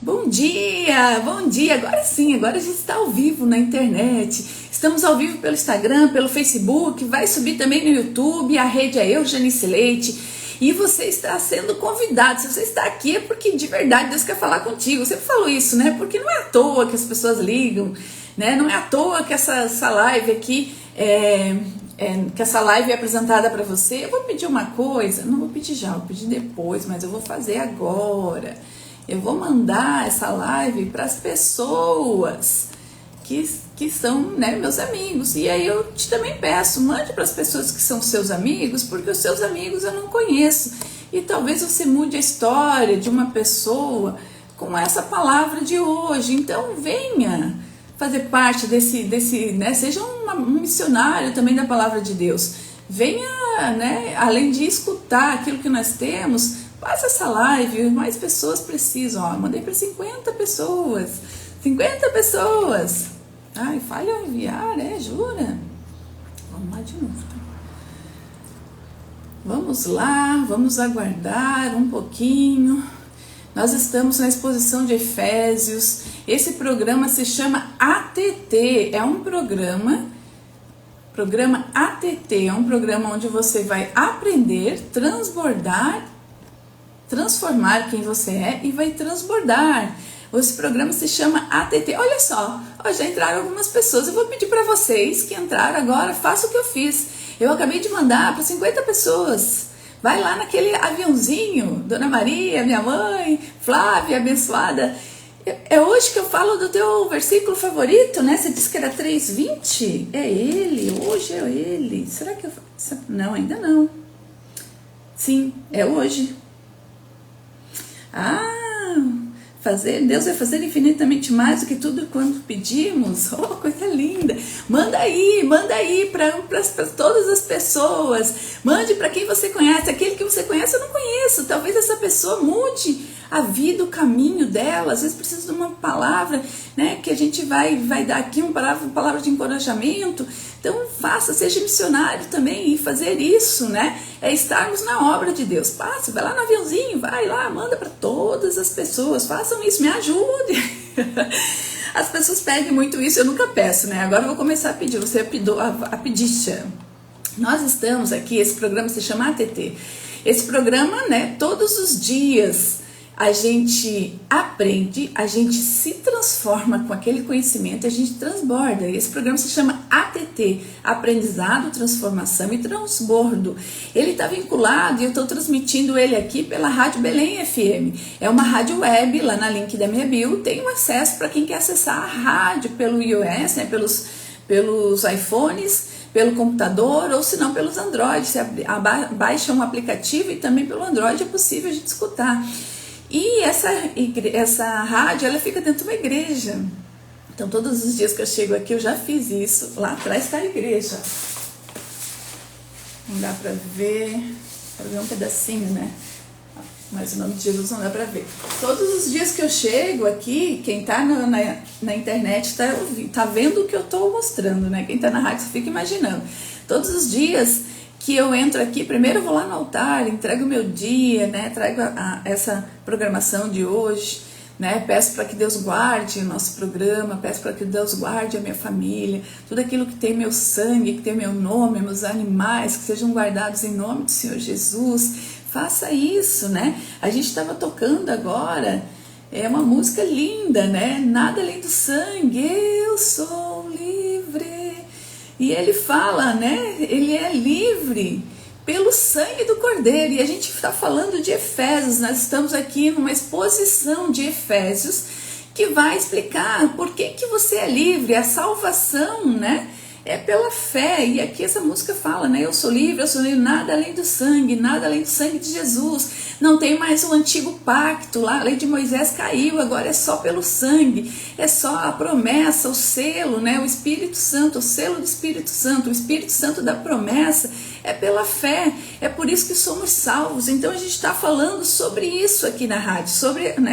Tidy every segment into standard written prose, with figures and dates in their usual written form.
Bom dia, bom dia. Agora sim, agora a gente está ao vivo na internet. Estamos ao vivo pelo Instagram, pelo Facebook, vai subir também no YouTube, a rede é Eugenice Leite. E você está sendo convidado. Se você está aqui é porque de verdade Deus quer falar contigo. Eu sempre falo isso, né? Porque não é à toa que as pessoas ligam, né? Não é à toa que essa live aqui que essa live é apresentada para você. Eu vou pedir uma coisa, não vou pedir já, vou pedir depois, mas eu vou fazer agora. Eu vou mandar essa live para as pessoas que são, né, meus amigos. E aí eu também peço, mande para as pessoas que são seus amigos, porque os seus amigos eu não conheço. E talvez você mude a história de uma pessoa com essa palavra de hoje. Então venha fazer parte desse né, seja um missionário também da palavra de Deus. Venha, né, além de escutar aquilo que nós temos, faça essa live, mais pessoas precisam. Ó, mandei para 50 pessoas. 50 pessoas. Ai, falha enviar, jura? Vamos lá de novo. Tá? Vamos lá, vamos aguardar um pouquinho. Nós estamos na exposição de Efésios. Esse programa se chama ATT. É um programa ATT. É um programa onde você vai aprender, transformar quem você é e vai transbordar. Esse programa se chama ATT. Olha só, já entraram algumas pessoas. Eu vou pedir para vocês que entraram agora, faça o que eu fiz. Eu acabei de mandar para 50 pessoas. Vai lá naquele aviãozinho, Dona Maria, minha mãe, Flávia, abençoada. É hoje que eu falo do teu versículo favorito, né? Você disse que era 3:20? É ele, hoje é ele. Será que eu... Não, ainda não. Sim, é hoje. Deus vai fazer infinitamente mais do que tudo quanto pedimos. Oh, coisa linda. Manda aí para todas as pessoas. Mande para quem você conhece. Aquele que você conhece eu não conheço. Talvez essa pessoa mude a vida, o caminho dela. Às vezes precisa de uma palavra, né, que a gente vai dar aqui, uma palavra de encorajamento. Então seja missionário também e fazer isso, né? É estarmos na obra de Deus. Passe, vai lá no aviãozinho, vai lá, manda para todas as pessoas, façam isso, me ajude. As pessoas pedem muito isso, eu nunca peço, né? Agora eu vou começar a pedir, você pediu a pedicha. Nós estamos aqui, esse programa se chama ATT. Esse programa, né, todos os dias a gente aprende, a gente se transforma com aquele conhecimento, a gente transborda. Esse programa se chama ATT, Aprendizado, Transformação e Transbordo. Ele está vinculado e eu estou transmitindo ele aqui pela Rádio Belém FM. É uma rádio web, lá na link da minha bio, tem um acesso para quem quer acessar a rádio pelo iOS, né, pelos iPhones, pelo computador ou se não pelos Android. Você baixa um aplicativo e também pelo Android é possível a gente escutar. E essa rádio, ela fica dentro de uma igreja. Então, todos os dias que eu chego aqui, eu já fiz isso. Lá atrás está a igreja. Não dá para ver um pedacinho, né? Mas o nome de Jesus não dá para ver. Todos os dias que eu chego aqui, quem está na internet está vendo o que eu estou mostrando, né? Quem está na rádio fica imaginando. Todos os dias que eu entro aqui, primeiro eu vou lá no altar, entrego o meu dia, né, trago essa programação de hoje, né, peço para que Deus guarde o nosso programa, peço para que Deus guarde a minha família, tudo aquilo que tem meu sangue, que tem meu nome, meus animais, que sejam guardados em nome do Senhor Jesus. Faça isso, né? A gente estava tocando agora, é uma música linda, né? Nada além do sangue, eu sou livre. E ele fala, né? Ele é livre pelo sangue do Cordeiro. E a gente está falando de Efésios. Nós estamos aqui numa exposição de Efésios que vai explicar por que você é livre. A salvação, né? É pela fé. E aqui essa música fala, né? Eu sou livre, nada além do sangue de Jesus. Não tem mais o antigo pacto lá, a lei de Moisés caiu, agora é só pelo sangue, é só a promessa, o selo, né? O Espírito Santo, o selo do Espírito Santo, o Espírito Santo da promessa é pela fé, é por isso que somos salvos. Então a gente está falando sobre isso aqui na rádio,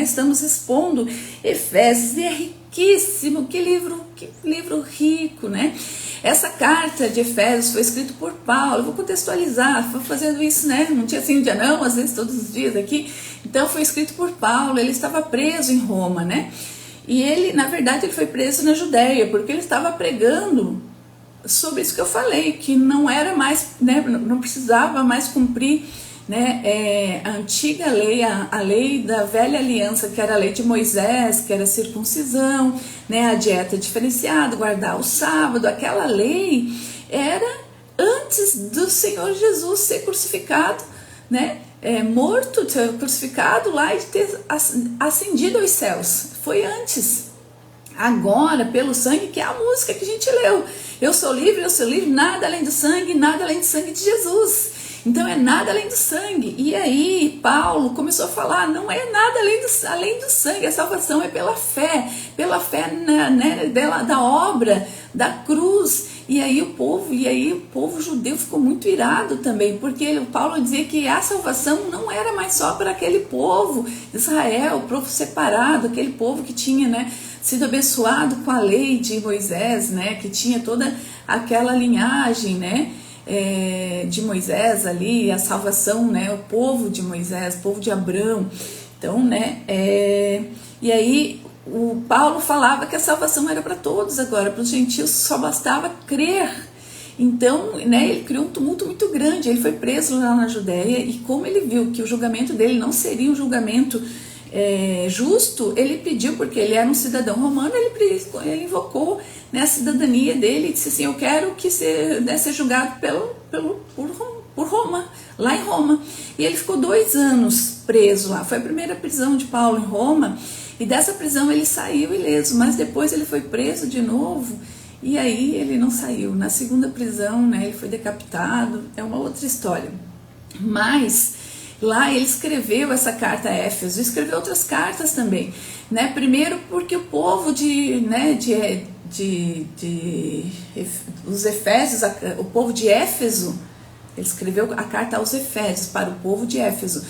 estamos expondo Efésios, e é riquíssimo, que livro rico, né? Essa carta de Efésios foi escrita por Paulo. Eu vou contextualizar, vou fazendo isso, né? Não tinha assim um dia não, às vezes todos os dias aqui. Então foi escrito por Paulo, ele estava preso em Roma, né? E ele, na verdade, ele foi preso na Judéia, porque ele estava pregando sobre isso que eu falei, que não era mais, né, não precisava mais cumprir, né, a antiga lei, a lei da velha aliança, que era a lei de Moisés, que era a circuncisão, né, a dieta diferenciada, guardar o sábado. Aquela lei era antes do Senhor Jesus ser crucificado, né, morto, crucificado lá e ter ascendido aos céus. Foi antes. Agora, pelo sangue, que é a música que a gente leu. Eu sou livre, nada além do sangue, nada além do sangue de Jesus. Então é nada além do sangue. E aí Paulo começou a falar, não é nada além do sangue, a salvação é pela fé, né, da obra, da cruz. E aí o povo judeu ficou muito irado também, porque Paulo dizia que a salvação não era mais só para aquele povo, Israel, o povo separado, aquele povo que tinha, né, sido abençoado com a lei de Moisés, né, que tinha toda aquela linhagem, né, de Moisés ali, a salvação, né, o povo de Moisés, o povo de Abrão. Então, né, e aí o Paulo falava que a salvação era para todos agora, para os gentios só bastava crer. Então, né, ele criou um tumulto muito grande, ele foi preso lá na Judéia, e como ele viu que o julgamento dele não seria um julgamento justo, ele pediu, porque ele era um cidadão romano, ele invocou, né, a cidadania dele e disse assim, eu quero que ser julgado por Roma, lá em Roma. E ele ficou 2 anos preso lá, foi a primeira prisão de Paulo em Roma, e dessa prisão ele saiu ileso, mas depois ele foi preso de novo, e aí ele não saiu. Na segunda prisão, né, ele foi decapitado, é uma outra história. Mas lá ele escreveu essa carta a Éfeso, escreveu outras cartas também, né? Primeiro porque o povo os Efésios, o povo de Éfeso, ele escreveu a carta aos Efésios para o povo de Éfeso.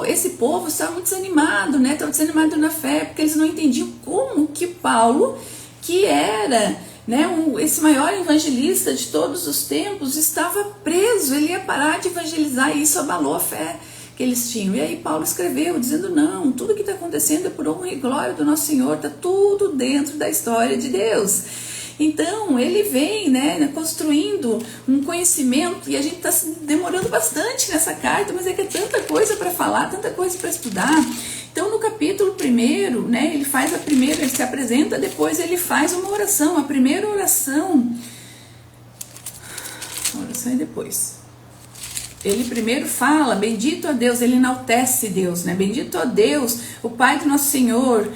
Esse povo estava muito desanimado, né? Estava desanimado na fé, porque eles não entendiam como que Paulo, que era, né, esse maior evangelista de todos os tempos, estava preso. Ele ia parar de evangelizar, e isso abalou a fé que eles tinham. E aí Paulo escreveu dizendo, não, tudo que está acontecendo é por honra e glória do nosso Senhor, está tudo dentro da história de Deus. Então ele vem, né, construindo um conhecimento, e a gente está demorando bastante nessa carta, mas é que é tanta coisa para falar, tanta coisa para estudar. Então no capítulo 1, né, ele faz ele se apresenta, depois ele faz uma oração. A primeira oração é depois. Ele primeiro fala, bendito a Deus, ele enaltece Deus, né? Bendito a Deus, o Pai do nosso Senhor,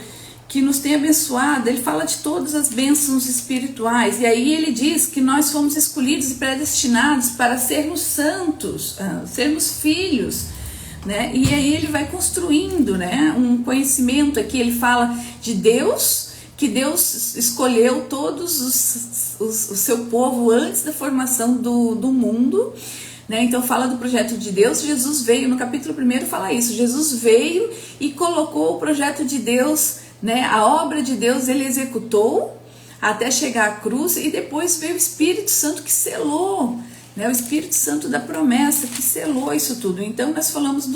que nos tem abençoado. Ele fala de todas as bênçãos espirituais, e aí ele diz que nós fomos escolhidos e predestinados para sermos santos, sermos filhos, né? E aí ele vai construindo, né, um conhecimento aqui. Ele fala de Deus, que Deus escolheu todos o seu povo antes da formação do mundo, né? Então fala do projeto de Deus. Jesus veio, no capítulo 1 fala isso, Jesus veio e colocou o projeto de Deus, né, a obra de Deus ele executou até chegar à cruz, e depois veio o Espírito Santo que selou, né, o Espírito Santo da promessa que selou isso tudo. Então nós falamos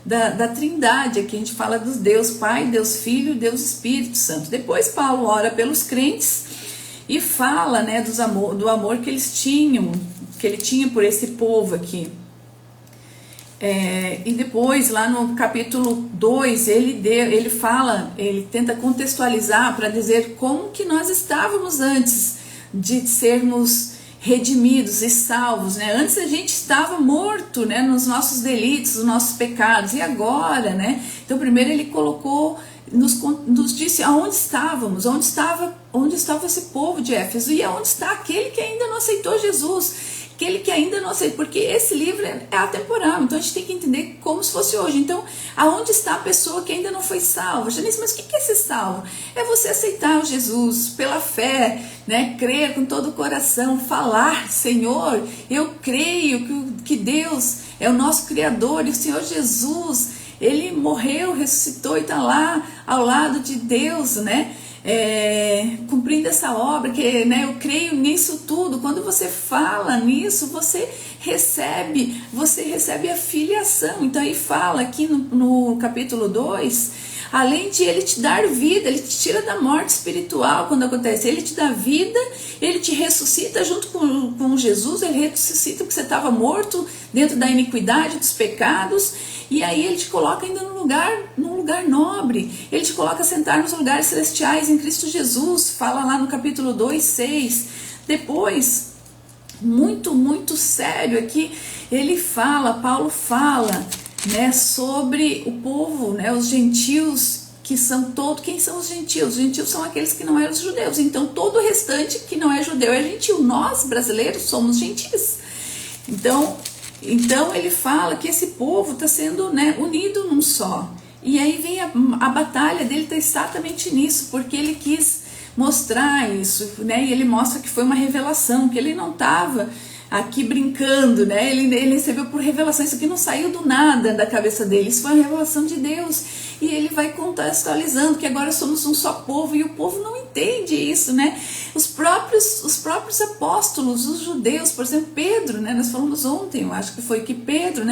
da Trindade aqui, a gente fala dos Deus Pai, Deus Filho, Deus Espírito Santo. Depois Paulo ora pelos crentes e fala, né, do amor que eles tinham, que ele tinha por esse povo aqui. E depois lá no capítulo 2 ele fala, ele tenta contextualizar para dizer como que nós estávamos antes de sermos redimidos e salvos, né? Antes a gente estava morto, né, nos nossos delitos, nos nossos pecados, e agora, né? Então primeiro ele colocou, nos disse aonde estávamos, onde estava esse povo de Éfeso, e aonde está aquele que ainda não aceitou Jesus, aquele que ainda não aceitou, porque esse livro é atemporal, então a gente tem que entender como se fosse hoje. Então, aonde está a pessoa que ainda não foi salva? Janice, mas o que é ser salvo? É você aceitar o Jesus pela fé, né? Crer com todo o coração, falar, Senhor, eu creio que Deus é o nosso Criador e o Senhor Jesus, Ele morreu, ressuscitou e está lá ao lado de Deus, né? Cumprindo essa obra, que, né, eu creio nisso tudo. Quando você fala nisso, você recebe a filiação. Então aí fala aqui no capítulo 2, além de Ele te dar vida, Ele te tira da morte espiritual quando acontece, Ele te dá vida, Ele te ressuscita junto com Jesus, Ele ressuscita porque você estava morto dentro da iniquidade, dos pecados, e aí Ele te coloca ainda num lugar nobre, Ele te coloca a sentar nos lugares celestiais em Cristo Jesus, fala lá no capítulo 2, 6, depois, muito sério aqui, Paulo fala, né, sobre o povo, né, os gentios, que são todos. Quem são os gentios? Os gentios são aqueles que não eram os judeus, então todo o restante que não é judeu é gentil. Nós brasileiros somos gentis. Então ele fala que esse povo está sendo, né, unido num só, e aí vem a batalha dele, está exatamente nisso, porque ele quis mostrar isso, né, e ele mostra que foi uma revelação, que ele não estava aqui brincando, né? Ele recebeu por revelação, isso aqui não saiu do nada da cabeça dele, isso foi uma revelação de Deus, e ele vai contextualizando que agora somos um só povo, e o povo não entende isso, né? Os próprios apóstolos, os judeus, por exemplo, Pedro, né? Nós falamos ontem, eu acho que foi que Pedro,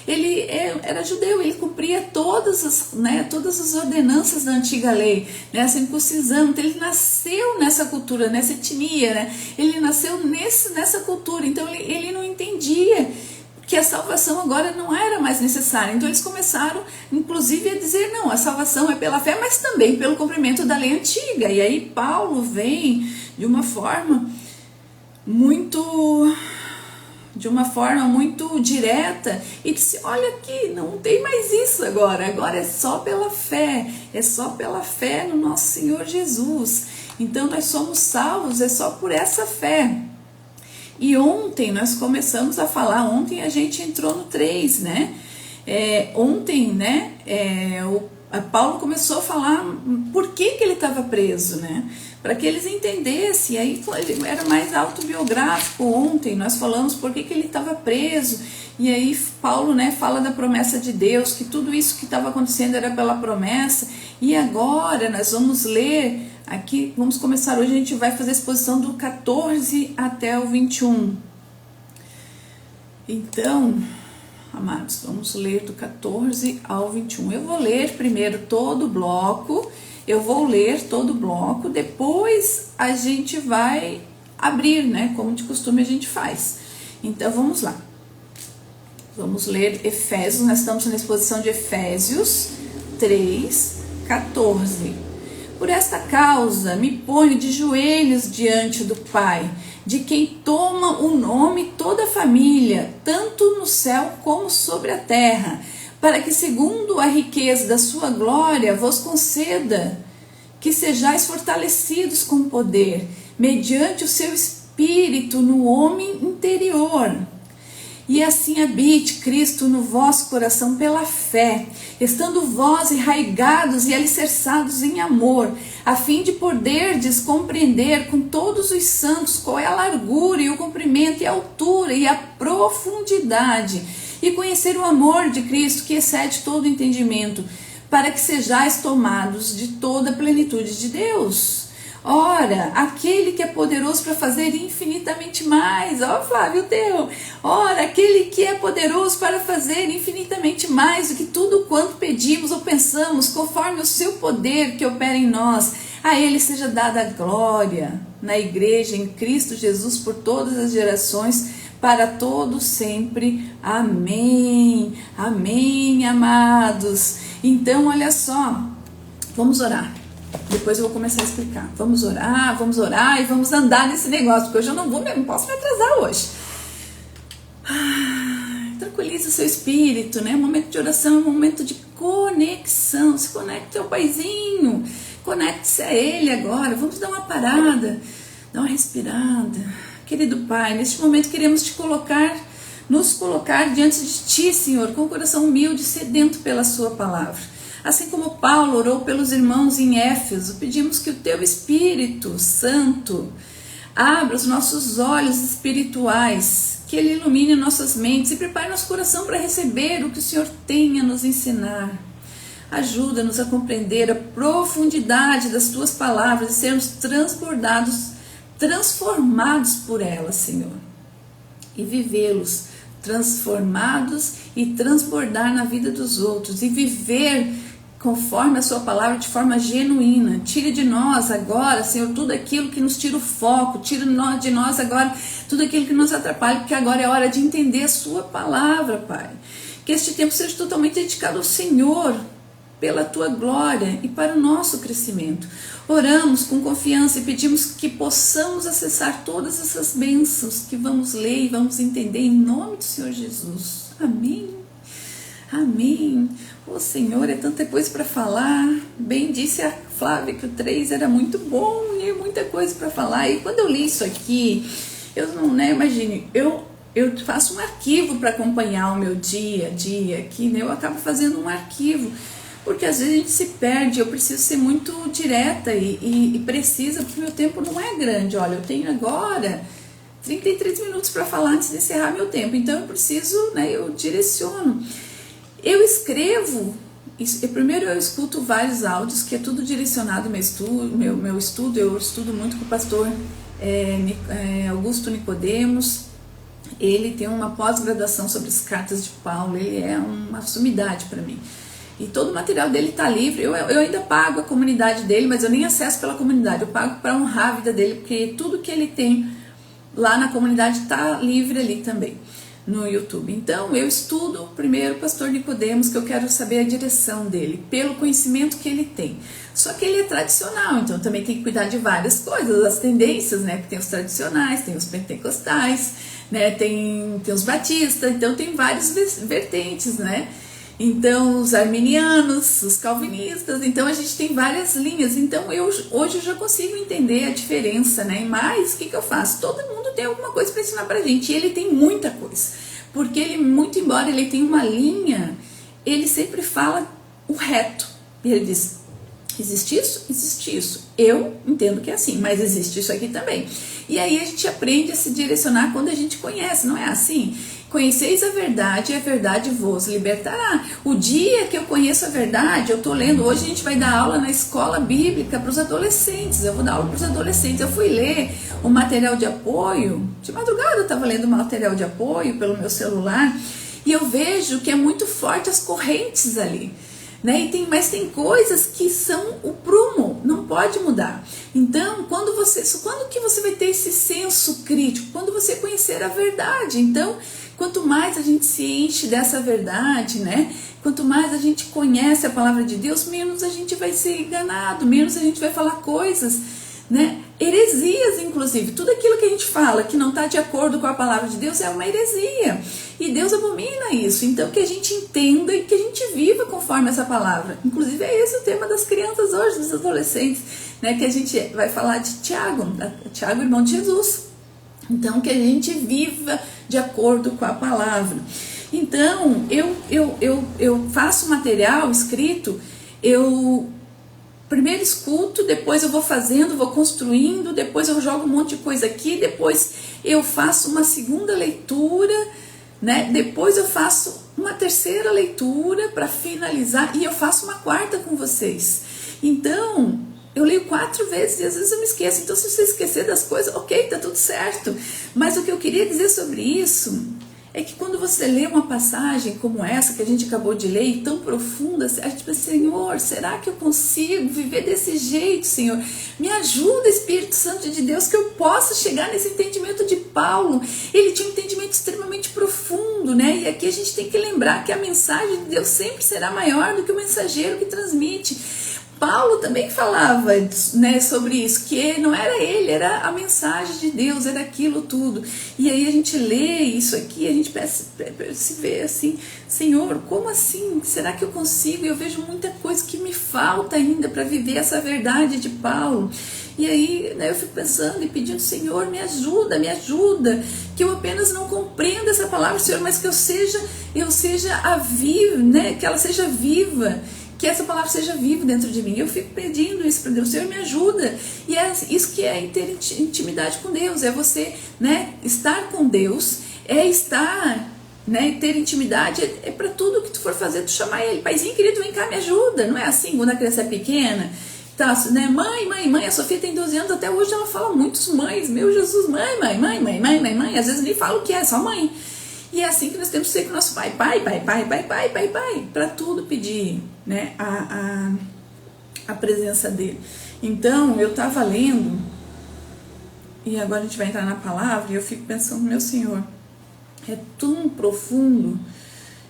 ele era judeu, ele cumpria todas as ordenanças da antiga lei, né, a circuncisão, então ele nasceu nessa cultura, nessa etnia, né, ele nasceu nessa cultura, então ele não entendia que a salvação agora não era mais necessária, então eles começaram inclusive a dizer, não, a salvação é pela fé, mas também pelo cumprimento da lei antiga, e aí Paulo vem de uma forma muito direta e disse, olha aqui, não tem mais isso agora é só pela fé no nosso Senhor Jesus, então nós somos salvos, é só por essa fé. E ontem nós começamos a falar, ontem a gente entrou no 3, né, ontem, né, Paulo começou a falar por que ele estava preso, né, para que eles entendessem, aí ele era mais autobiográfico. Ontem nós falamos por que ele estava preso, e aí Paulo, né, fala da promessa de Deus, que tudo isso que estava acontecendo era pela promessa, e agora nós vamos ler aqui, vamos começar hoje, a gente vai fazer a exposição do 14 até o 21, então, amados, vamos ler do 14 ao 21, eu vou ler primeiro todo o bloco, depois a gente vai abrir, né, como de costume a gente faz. Então vamos lá, vamos ler Efésios, nós estamos na exposição de Efésios 3, 14. Por esta causa me ponho de joelhos diante do Pai, de quem toma o nome toda a família, tanto no céu como sobre a terra, para que segundo a riqueza da sua glória vos conceda que sejais fortalecidos com poder, mediante o seu Espírito no homem interior. E assim habite Cristo no vosso coração pela fé, estando vós enraigados e alicerçados em amor, a fim de poderdes compreender com todos os santos qual é a largura e o comprimento e a altura e a profundidade, e conhecer o amor de Cristo que excede todo entendimento, para que sejais tomados de toda a plenitude de Deus. Ora, aquele que é poderoso para fazer infinitamente mais, ó Flávio teu, ora, aquele que é poderoso para fazer infinitamente mais do que tudo quanto pedimos ou pensamos, conforme o seu poder que opera em nós, a ele seja dada a glória na igreja, em Cristo Jesus, por todas as gerações, para todos sempre. Amém. Amém, amados. Então, olha só, vamos orar. Depois eu vou começar a explicar. Vamos orar e vamos andar nesse negócio, porque hoje eu não posso me atrasar hoje. Tranquilize o seu espírito, né? Um momento de oração é um momento de conexão. Se conecte ao Paizinho, conecte-se a Ele agora. Vamos dar uma parada, dar uma respirada. Querido Pai, neste momento queremos nos colocar diante de Ti, Senhor, com o coração humilde, sedento pela Sua palavra. Assim como Paulo orou pelos irmãos em Éfeso, pedimos que o Teu Espírito Santo abra os nossos olhos espirituais, que Ele ilumine nossas mentes e prepare nosso coração para receber o que o Senhor tem a nos ensinar. Ajuda-nos a compreender a profundidade das Tuas palavras e sermos transformados por elas, Senhor. E vivê-los transformados e transbordar na vida dos outros. E viver conforme a Sua palavra de forma genuína. Tire de nós agora, Senhor, tudo aquilo que nos tira o foco. Tire de nós agora tudo aquilo que nos atrapalha, porque agora é hora de entender a Sua palavra, Pai. Que este tempo seja totalmente dedicado ao Senhor, pela Tua glória e para o nosso crescimento. Oramos com confiança e pedimos que possamos acessar todas essas bênçãos que vamos ler e vamos entender em nome do Senhor Jesus. Amém. Amém. Ô Senhor, é tanta coisa para falar. Bem disse a Flávia que o 3 era muito bom e é muita coisa para falar. E quando eu li isso aqui, eu não, imagine, eu faço um arquivo para acompanhar o meu dia a dia aqui, né? Eu acabo fazendo um arquivo, porque às vezes a gente se perde. Eu preciso ser muito direta e precisa, porque meu tempo não é grande. Olha, eu tenho agora 33 minutos para falar antes de encerrar meu tempo, então eu preciso, eu direciono. Eu escrevo, primeiro eu escuto vários áudios, que é tudo direcionado ao meu estudo. Eu estudo muito com o pastor Augusto Nicodemos. Ele tem uma pós-graduação sobre as cartas de Paulo, ele é uma sumidade para mim. E todo o material dele está livre. Eu ainda pago a comunidade dele, mas eu nem acesso pela comunidade. Eu pago para honrar a vida dele, porque tudo que ele tem lá na comunidade está livre ali também, no YouTube. Então eu estudo primeiro o pastor Nicodemos, que eu quero saber a direção dele, pelo conhecimento que ele tem. Só que ele é tradicional, então também tem que cuidar de várias coisas, as tendências, né? Tem os tradicionais, tem os pentecostais, né? Tem os batistas, então tem várias vertentes, né? Então, os arminianos, os calvinistas, então a gente tem várias linhas. Então, hoje eu já consigo entender a diferença, né? Mas, o que eu faço? Todo mundo tem alguma coisa para ensinar pra gente, e ele tem muita coisa. Porque ele, muito embora ele tenha uma linha, ele sempre fala o reto. E ele diz, existe isso? Existe isso. Eu entendo que é assim, mas existe isso aqui também. E aí a gente aprende a se direcionar quando a gente conhece, não é assim? Conheceis a verdade e a verdade vos libertará. O dia que eu conheço a verdade, eu estou lendo, hoje a gente vai dar aula na escola bíblica para os adolescentes, eu vou dar aula para os adolescentes. Eu fui ler o material de apoio, de madrugada eu estava lendo o material de apoio pelo meu celular, e eu vejo que é muito forte as correntes ali, né? Mas tem coisas que são o prumo, não pode mudar. Então, quando que você vai ter esse senso crítico? Quando você conhecer a verdade. Então, quanto mais a gente se enche dessa verdade, né? Quanto mais a gente conhece a palavra de Deus, menos a gente vai ser enganado, menos a gente vai falar coisas, né? Heresias, inclusive. Tudo aquilo que a gente fala que não está de acordo com a palavra de Deus é uma heresia. E Deus abomina isso. Então, que a gente entenda e que a gente viva conforme essa palavra. Inclusive, é esse o tema das crianças hoje, dos adolescentes, né? Que a gente vai falar de Tiago, irmão de Jesus. Então, que a gente viva de acordo com a palavra. Então, eu faço material escrito, eu primeiro escuto, depois eu vou fazendo, vou construindo, depois eu jogo um monte de coisa aqui, depois eu faço uma segunda leitura, né? Depois eu faço uma terceira leitura para finalizar, e eu faço uma quarta com vocês. Então, eu leio 4 vezes e às vezes eu me esqueço. Então, se você esquecer das coisas, ok, tá tudo certo. Mas o que eu queria dizer sobre isso é que quando você lê uma passagem como essa que a gente acabou de ler, e tão profunda, a gente pensa, Senhor, será que eu consigo viver desse jeito, Senhor? Me ajuda, Espírito Santo de Deus, que eu possa chegar nesse entendimento de Paulo. Ele tinha um entendimento extremamente profundo, né? E aqui a gente tem que lembrar que a mensagem de Deus sempre será maior do que o mensageiro que transmite. Paulo também falava, né, sobre isso, que não era ele, era a mensagem de Deus, era aquilo tudo. E aí a gente lê isso aqui, a gente se vê assim, Senhor, como assim? Será que eu consigo? Eu vejo muita coisa que me falta ainda para viver essa verdade de Paulo. E aí, né, eu fico pensando e pedindo, Senhor, me ajuda, que eu apenas não compreenda essa palavra, Senhor, mas que eu seja a viva, né, que ela seja viva, que essa palavra seja viva dentro de mim. Eu fico pedindo isso para Deus, Senhor, me ajuda. E é isso que é ter intimidade com Deus, é você, né, estar com Deus, é estar, né, ter intimidade, é para tudo que tu for fazer, tu chamar ele, paizinho querido, vem cá, me ajuda. Não é assim quando a criança é pequena, tá, né, mãe, a Sofia tem 12 anos, até hoje ela fala muitos mães, meu Jesus, mãe, às vezes nem fala o que é, só mãe. E é assim que nós temos que ser com o nosso pai, para tudo pedir, né, a presença dele. Então, eu estava lendo, e agora a gente vai entrar na palavra, e eu fico pensando, meu Senhor, é tão profundo,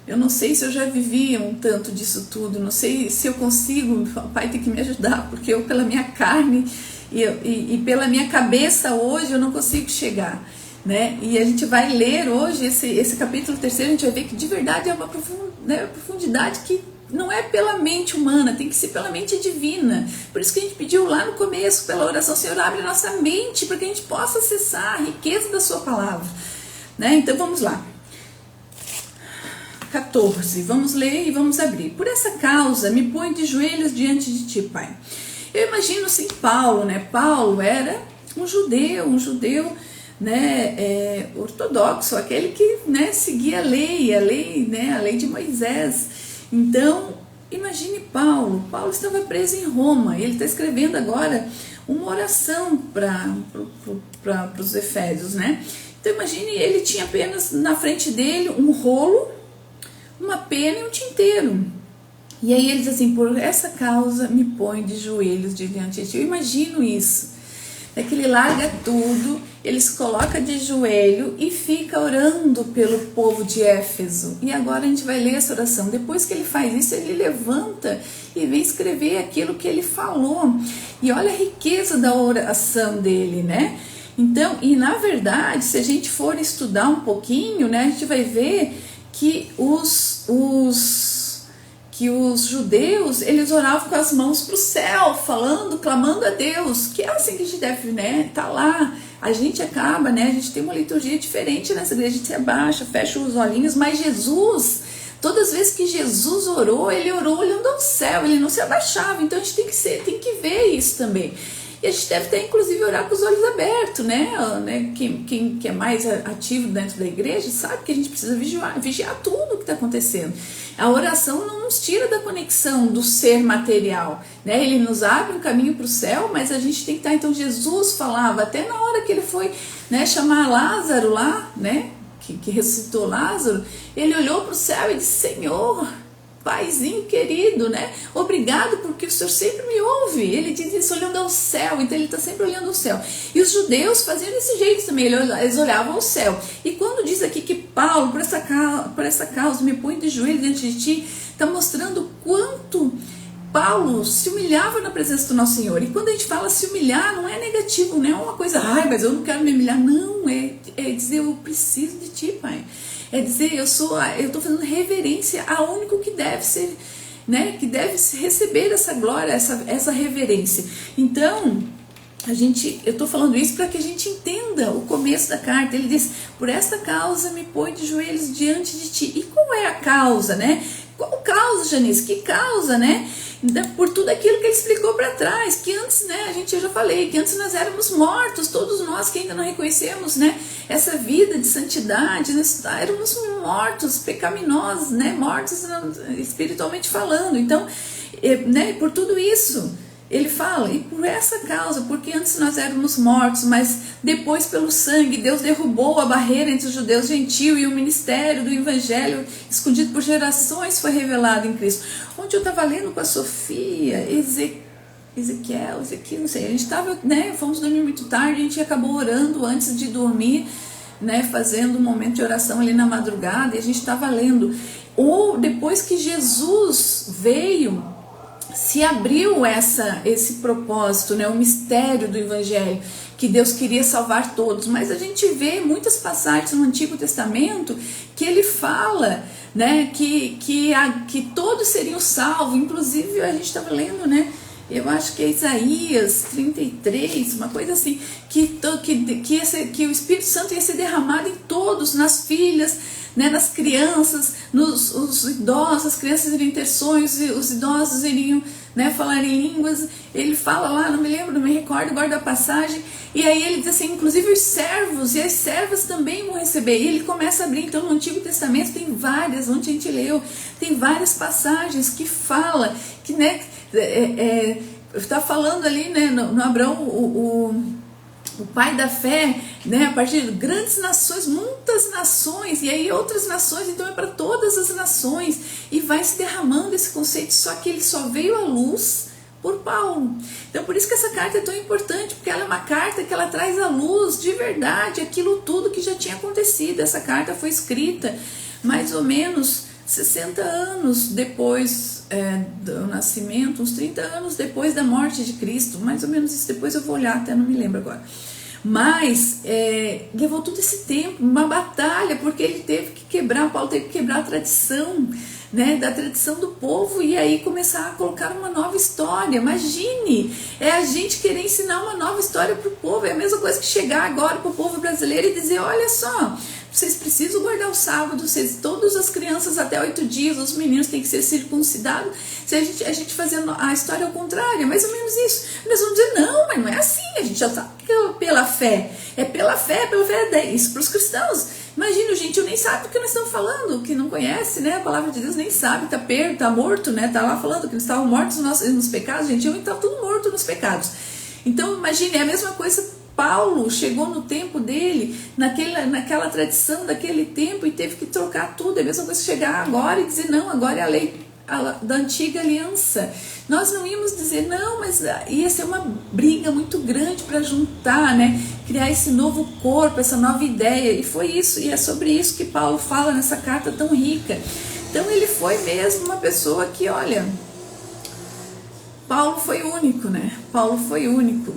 eu não sei se eu já vivi um tanto disso tudo, não sei se eu consigo, o Pai tem que me ajudar, porque eu, pela minha carne e pela minha cabeça hoje, eu não consigo chegar. Né? E a gente vai ler hoje esse capítulo 3, a gente vai ver que de verdade é uma profundidade que não é pela mente humana, tem que ser pela mente divina. Por isso que a gente pediu lá no começo, pela oração, Senhor, abre a nossa mente para que a gente possa acessar a riqueza da sua palavra, né? Então vamos lá, 14, vamos ler e vamos abrir. Por essa causa me põe de joelhos diante de ti, Pai. Eu imagino assim Paulo, né? Paulo era um judeu, né, ortodoxo, aquele que, né, seguia a lei, né, a lei de Moisés. Então, imagine Paulo estava preso em Roma, e ele está escrevendo agora uma oração para os Efésios, né? Então imagine, ele tinha apenas na frente dele um rolo, uma pena e um tinteiro. E aí ele diz assim, por essa causa me põe de joelhos diante de ti. Eu imagino isso. É que ele larga tudo, ele se coloca de joelho e fica orando pelo povo de Éfeso. E agora a gente vai ler essa oração. Depois que ele faz isso, ele levanta e vem escrever aquilo que ele falou. E olha a riqueza da oração dele, né? Então, e na verdade, se a gente for estudar um pouquinho, né, a gente vai ver que os judeus, eles oravam com as mãos para o céu, falando, clamando a Deus, que é assim que a gente deve, né, tá lá. A gente acaba, né, a gente tem uma liturgia diferente nessa igreja, a gente se abaixa, fecha os olhinhos, mas Jesus, todas as vezes que Jesus orou, ele orou olhando ao céu, ele não se abaixava. Então a gente tem que ver isso também. E a gente deve até, inclusive, orar com os olhos abertos, né? Quem é mais ativo dentro da igreja sabe que a gente precisa vigiar tudo o que está acontecendo. A oração não nos tira da conexão do ser material, né? Ele nos abre um caminho para o céu, mas a gente tem que estar... Então Jesus falava, até na hora que ele foi, né, chamar Lázaro lá, né, que ressuscitou Lázaro, ele olhou para o céu e disse, Senhor... Paizinho querido, né? Obrigado porque o Senhor sempre me ouve. Ele diz isso olhando ao céu, então ele está sempre olhando ao céu. E os judeus faziam desse jeito também, eles olhavam ao céu. E quando diz aqui que Paulo, por essa causa, me põe de joelho diante de ti, está mostrando quanto Paulo se humilhava na presença do nosso Senhor. E quando a gente fala se humilhar, não é negativo, não é uma coisa, mas eu não quero me humilhar. Não, é dizer, eu preciso de ti, Pai. É dizer, eu estou fazendo reverência ao único que deve ser, né, que deve receber essa glória, essa reverência. Então, eu estou falando isso para que a gente entenda o começo da carta. Ele diz, por esta causa me põe de joelhos diante de ti. E qual é a causa, né? Qual causa, Janice? Que causa, né? Por tudo aquilo que ele explicou para trás, que antes, né, eu já falei, que antes nós éramos mortos, todos nós que ainda não reconhecemos, né, essa vida de santidade, nós éramos mortos, pecaminosos, né, mortos espiritualmente falando. Então, né, por tudo isso, ele fala, e por essa causa, porque antes nós éramos mortos, mas depois pelo sangue, Deus derrubou a barreira entre os judeus e gentios, e o ministério do evangelho, escondido por gerações, foi revelado em Cristo. Onde eu estava lendo com a Sofia, Ezequiel, não sei, a gente estava, né, fomos dormir muito tarde, a gente acabou orando antes de dormir, né, fazendo um momento de oração ali na madrugada, e a gente estava lendo, ou depois que Jesus veio, se abriu esse propósito, né, o mistério do evangelho, que Deus queria salvar todos, mas a gente vê muitas passagens no Antigo Testamento que ele fala, né, que todos seriam salvos, inclusive a gente estava lendo, né, eu acho que é Isaías 33, uma coisa assim, que o Espírito Santo ia ser derramado em todos, nas filhas, né, nas crianças, os idosos, as crianças iriam ter sonhos, os idosos iriam, né, falar em línguas. Ele fala lá, não me recordo agora da passagem, e aí ele diz assim, inclusive os servos e as servas também vão receber. E ele começa a abrir, então no Antigo Testamento tem várias, onde a gente leu, tem várias passagens que fala, que, né, está falando ali, né, no Abraão, o pai da fé, né, a partir de grandes nações, muitas nações, e aí outras nações, então é para todas as nações, e vai se derramando esse conceito, só que ele só veio à luz por Paulo. Então por isso que essa carta é tão importante, porque ela é uma carta que ela traz à luz de verdade aquilo tudo que já tinha acontecido. Essa carta foi escrita mais ou menos 60 anos depois do nascimento, uns 30 anos depois da morte de Cristo, mais ou menos isso. Depois eu vou olhar, até não me lembro agora. Mas levou todo esse tempo, uma batalha, porque ele teve que quebrar, Paulo teve que quebrar a tradição, né, da tradição do povo, e aí começar a colocar uma nova história. Imagine, a gente querer ensinar uma nova história para o povo. É a mesma coisa que chegar agora para o povo brasileiro e dizer, olha só, vocês precisam guardar o sábado, todas as crianças até 8 dias, os meninos têm que ser circuncidados. Se a gente fazendo a história ao contrário, é mais ou menos isso. Eles vão dizer, não, mas não é assim, a gente já sabe que é pela fé. É pela fé, isso para os cristãos. Imagina, gente, eu nem sabe do que nós estamos falando, que não conhece, né, a palavra de Deus, nem sabe, tá morto, né, tá lá falando que eles estavam mortos nos pecados. Gente, eu estava tudo morto nos pecados. Então, imagine, é a mesma coisa. Paulo chegou no tempo dele, naquela tradição daquele tempo, e teve que trocar tudo. É a mesma coisa chegar agora e dizer, não, agora é a lei da antiga aliança. Nós não íamos dizer, não, mas ia ser uma briga muito grande para juntar, né, criar esse novo corpo, essa nova ideia. E foi isso, e é sobre isso que Paulo fala nessa carta tão rica. Então ele foi mesmo uma pessoa que, olha, Paulo foi único, né? Paulo foi único.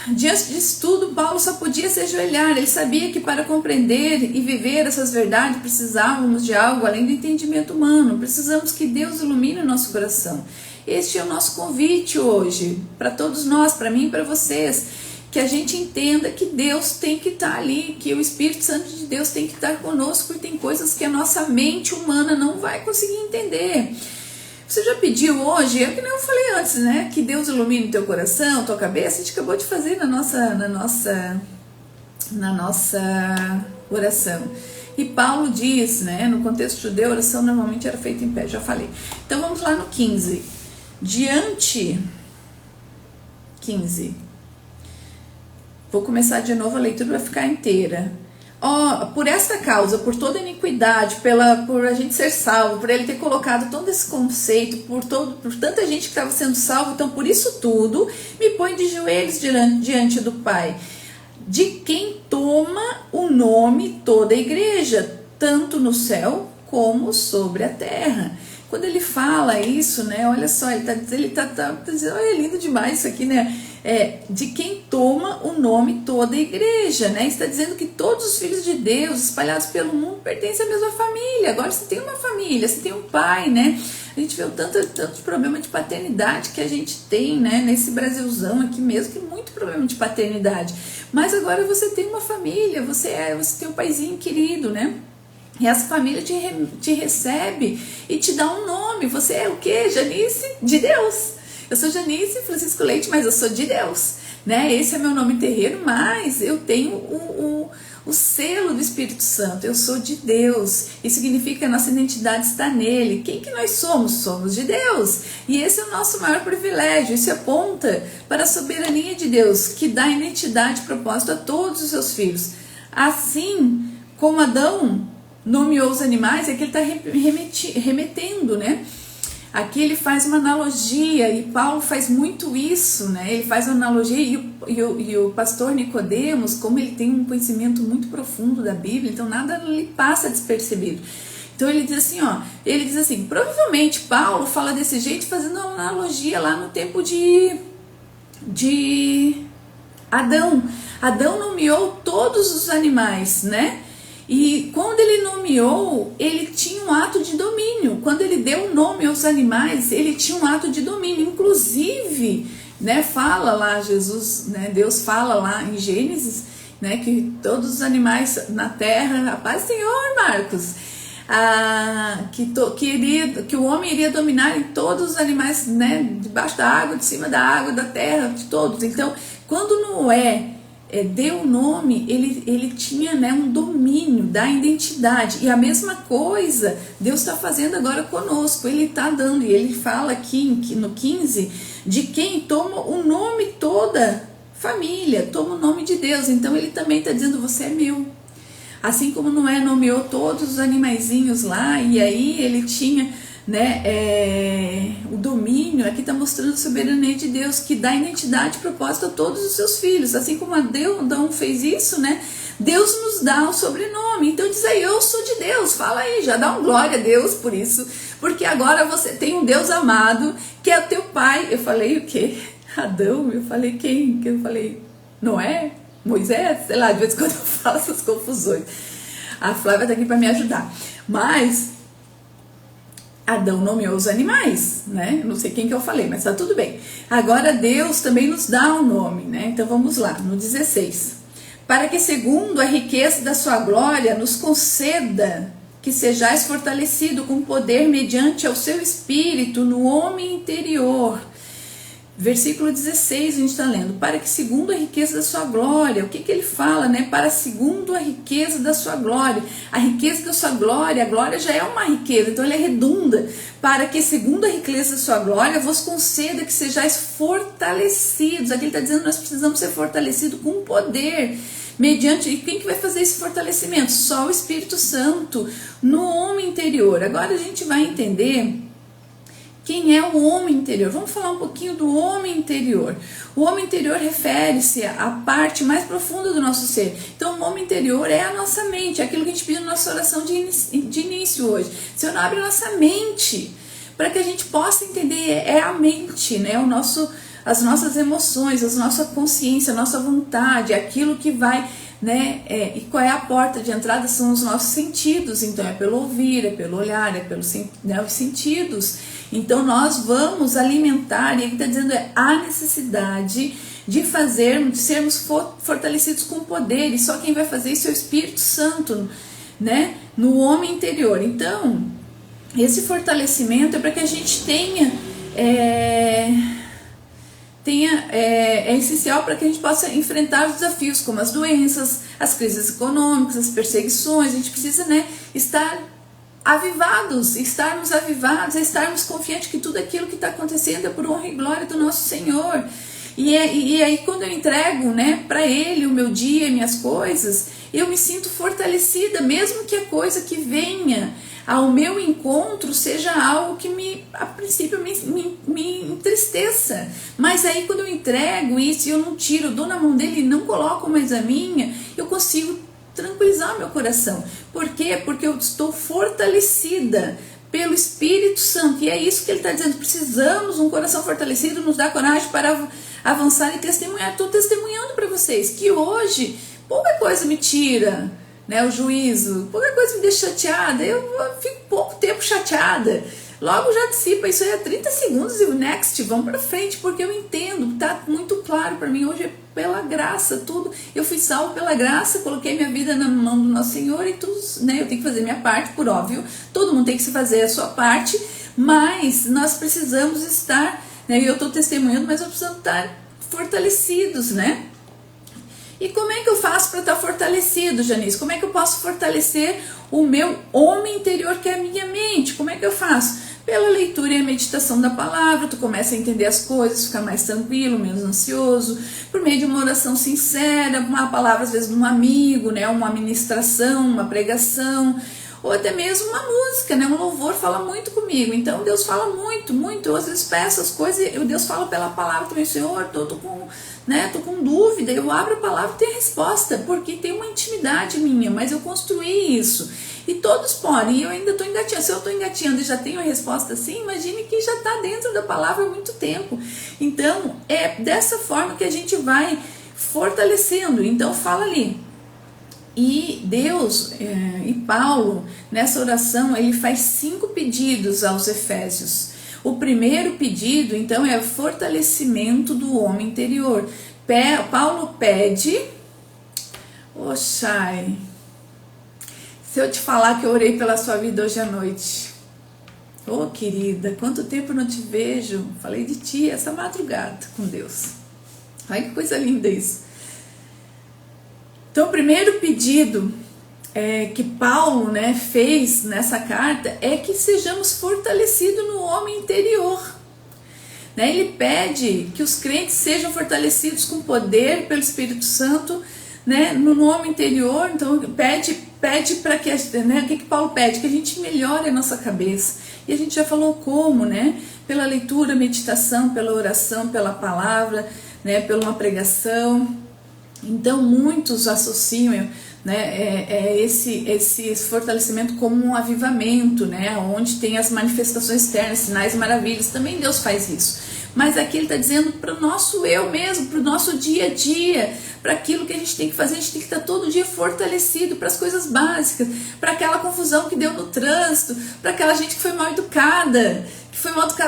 Diante disso tudo, Paulo só podia se ajoelhar. Ele sabia que para compreender e viver essas verdades precisávamos de algo além do entendimento humano. Precisamos que Deus ilumine o nosso coração. Este é o nosso convite hoje, para todos nós, para mim e para vocês, que a gente entenda que Deus tem que estar ali, que o Espírito Santo de Deus tem que estar conosco, e tem coisas que a nossa mente humana não vai conseguir entender. Você já pediu hoje, é que nem eu falei antes, né? Que Deus ilumine o teu coração, tua cabeça. A gente acabou de fazer na nossa oração. E Paulo diz, né? No contexto judeu, a oração normalmente era feita em pé, já falei. Então vamos lá no 15. 15. Vou começar de novo a leitura para ficar inteira. Por essa causa, por toda a iniquidade, por a gente ser salvo, por ele ter colocado todo esse conceito, por tanta gente que estava sendo salvo, então por isso tudo, me põe de joelhos diante do Pai, de quem toma o nome toda a igreja, tanto no céu como sobre a terra. Quando ele fala isso, né, olha só, ele tá dizendo, olha, é lindo demais isso aqui, né? De quem toma o nome toda a igreja, né? Está dizendo que todos os filhos de Deus espalhados pelo mundo pertencem à mesma família. Agora você tem uma família, você tem um pai, né? A gente vê tanto problema de paternidade que a gente tem, né? Nesse Brasilzão aqui mesmo, que é muito problema de paternidade. Mas agora você tem uma família, você tem um paizinho querido, né? E essa família te recebe e te dá um nome. Você é o quê? Janice de Deus. Eu sou Janice Francisco Leite, mas eu sou de Deus, né? Esse é meu nome terreno, mas eu tenho o selo do Espírito Santo. Eu sou de Deus. Isso significa que a nossa identidade está nele. Quem que nós somos? Somos de Deus. E esse é o nosso maior privilégio. Isso aponta para a soberania de Deus, que dá identidade e propósito a todos os seus filhos. Assim como Adão nomeou os animais, é que ele está remetendo, né? Aqui ele faz uma analogia, e Paulo faz muito isso, né? Ele faz uma analogia, e o pastor Nicodemos, como ele tem um conhecimento muito profundo da Bíblia, então nada lhe passa despercebido. Então ele diz assim, provavelmente Paulo fala desse jeito, fazendo uma analogia lá no tempo de Adão. Adão nomeou todos os animais, né? E quando ele nomeou, ele tinha um ato de domínio. Quando ele deu nome aos animais, ele tinha um ato de domínio. Inclusive, né, fala lá Jesus, né, Deus fala lá em Gênesis, né, que todos os animais na terra, a paz do Senhor, Marcos, que o homem iria dominar em todos os animais, né, debaixo da água, de cima da água, da terra, de todos. Então, quando Noé deu o nome, ele tinha, né, um domínio da identidade. E a mesma coisa Deus está fazendo agora conosco. Ele está dando, e ele fala aqui no 15, de quem toma o nome toda família, toma o nome de Deus. Então ele também está dizendo, você é meu. Assim como Noé nomeou todos os animaizinhos lá, e aí ele tinha, né, o domínio. Aqui está mostrando a soberania de Deus, que dá identidade e propósito a todos os seus filhos. Assim como Adão fez isso, né, Deus nos dá o sobrenome. Então diz aí, eu sou de Deus, fala aí, já dá um glória a Deus por isso, porque agora você tem um Deus amado, que é o teu pai. Eu falei o quê? Adão? Eu falei quem? Que eu falei Noé? Moisés? Sei lá, de vez em quando eu falo essas confusões. A Flávia está aqui para me ajudar. Mas Adão nomeou os animais, né? Não sei quem que eu falei, mas tá tudo bem. Agora Deus também nos dá um nome, né? Então vamos lá, no 16. Para que segundo a riqueza da sua glória nos conceda que sejais fortalecido com poder mediante ao seu espírito no homem interior. Versículo 16 a gente está lendo, para que segundo a riqueza da sua glória, o que ele fala, né? Para segundo a riqueza da sua glória, a riqueza da sua glória, a glória já é uma riqueza, então ele é redunda, para que segundo a riqueza da sua glória vos conceda que sejais fortalecidos. Aqui ele está dizendo, nós precisamos ser fortalecidos com poder, mediante, e quem que vai fazer esse fortalecimento? Só o Espírito Santo, no homem interior. Agora a gente vai entender quem é o homem interior. Vamos falar um pouquinho do homem interior. O homem interior refere-se à parte mais profunda do nosso ser. Então o homem interior é a nossa mente, é aquilo que a gente pediu na nossa oração de início hoje. Senhor, abre a nossa mente, para que a gente possa entender, é a mente, né? As nossas emoções, a nossa consciência, a nossa vontade, aquilo que vai, né? E qual é a porta de entrada? São os nossos sentidos. Então é pelo ouvir, é pelo olhar, é pelos, né, os sentidos. Então nós vamos alimentar, e ele está dizendo, a necessidade de sermos fortalecidos com poder, e só quem vai fazer isso é o Espírito Santo, né, no homem interior. Então esse fortalecimento é para que a gente tenha é essencial para que a gente possa enfrentar os desafios como as doenças, as crises econômicas, as perseguições. A gente precisa, né, estarmos avivados, estarmos confiantes que tudo aquilo que está acontecendo é por honra e glória do nosso Senhor. E aí quando eu entrego, né, para Ele o meu dia e minhas coisas, eu me sinto fortalecida, mesmo que a coisa que venha ao meu encontro seja algo que a princípio me entristeça. Mas aí quando eu entrego isso e eu não tiro, eu dou na mão dele e não coloco mais a minha, eu consigo tranquilizar o meu coração. Por quê? Porque eu estou fortalecida pelo Espírito Santo. E é isso que ele está dizendo, precisamos um coração fortalecido, nos dá coragem para avançar e testemunhar. Estou testemunhando para vocês que hoje pouca coisa me tira, né, o juízo, pouca coisa me deixa chateada, eu fico pouco tempo chateada, logo já dissipa, isso aí é 30 segundos e o next, vamos para frente, porque eu entendo, tá muito claro para mim, hoje é pela graça, tudo, eu fui salvo pela graça, coloquei minha vida na mão do nosso Senhor e tudo, né, eu tenho que fazer minha parte, por óbvio, todo mundo tem que se fazer a sua parte, mas nós precisamos estar, né, eu estou testemunhando, mas nós precisamos estar fortalecidos, né? E como é que eu faço para estar fortalecido, Janice? Como é que eu posso fortalecer o meu homem interior, que é a minha mente? Como é que eu faço? Pela leitura e a meditação da palavra, tu começa a entender as coisas, ficar mais tranquilo, menos ansioso, por meio de uma oração sincera, uma palavra às vezes de um amigo, né? Uma ministração, uma pregação, ou até mesmo uma música, né? Um louvor fala muito comigo. Então Deus fala muito, muito. Eu às vezes peço as coisas e Deus fala pela palavra também. Senhor, tô com dúvida, eu abro a palavra e tenho a resposta, porque tem uma intimidade minha, mas eu construí isso. E todos podem, e eu ainda estou engatinhando. Se eu estou engatinhando e já tenho a resposta assim, imagine que já está dentro da palavra há muito tempo. Então é dessa forma que a gente vai fortalecendo. Então fala ali, E Deus e Paulo, nessa oração, ele faz 5 pedidos aos Efésios. O primeiro pedido, então, é o fortalecimento do homem interior. Paulo pede, Oxai, se eu te falar que eu orei pela sua vida hoje à noite, querida, quanto tempo eu não te vejo, falei de ti essa madrugada com Deus. Ai, que coisa linda isso. Então, o primeiro pedido que Paulo, né, fez nessa carta é que sejamos fortalecidos no homem interior. Né? Ele pede que os crentes sejam fortalecidos com poder pelo Espírito Santo, né, no homem interior. Então, pede para que, né, o que Paulo pede? Que a gente melhore a nossa cabeça. E a gente já falou como, né? Pela leitura, meditação, pela oração, pela palavra, né, pela uma pregação. Então muitos associam, né, esse fortalecimento como um avivamento, né, onde tem as manifestações externas, sinais e maravilhas. Também Deus faz isso. Mas aqui ele está dizendo para o nosso eu mesmo, para o nosso dia a dia, para aquilo que a gente tem que fazer. A gente tem que estar todo dia fortalecido para as coisas básicas, para aquela confusão que deu no trânsito, para aquela gente que foi mal educada,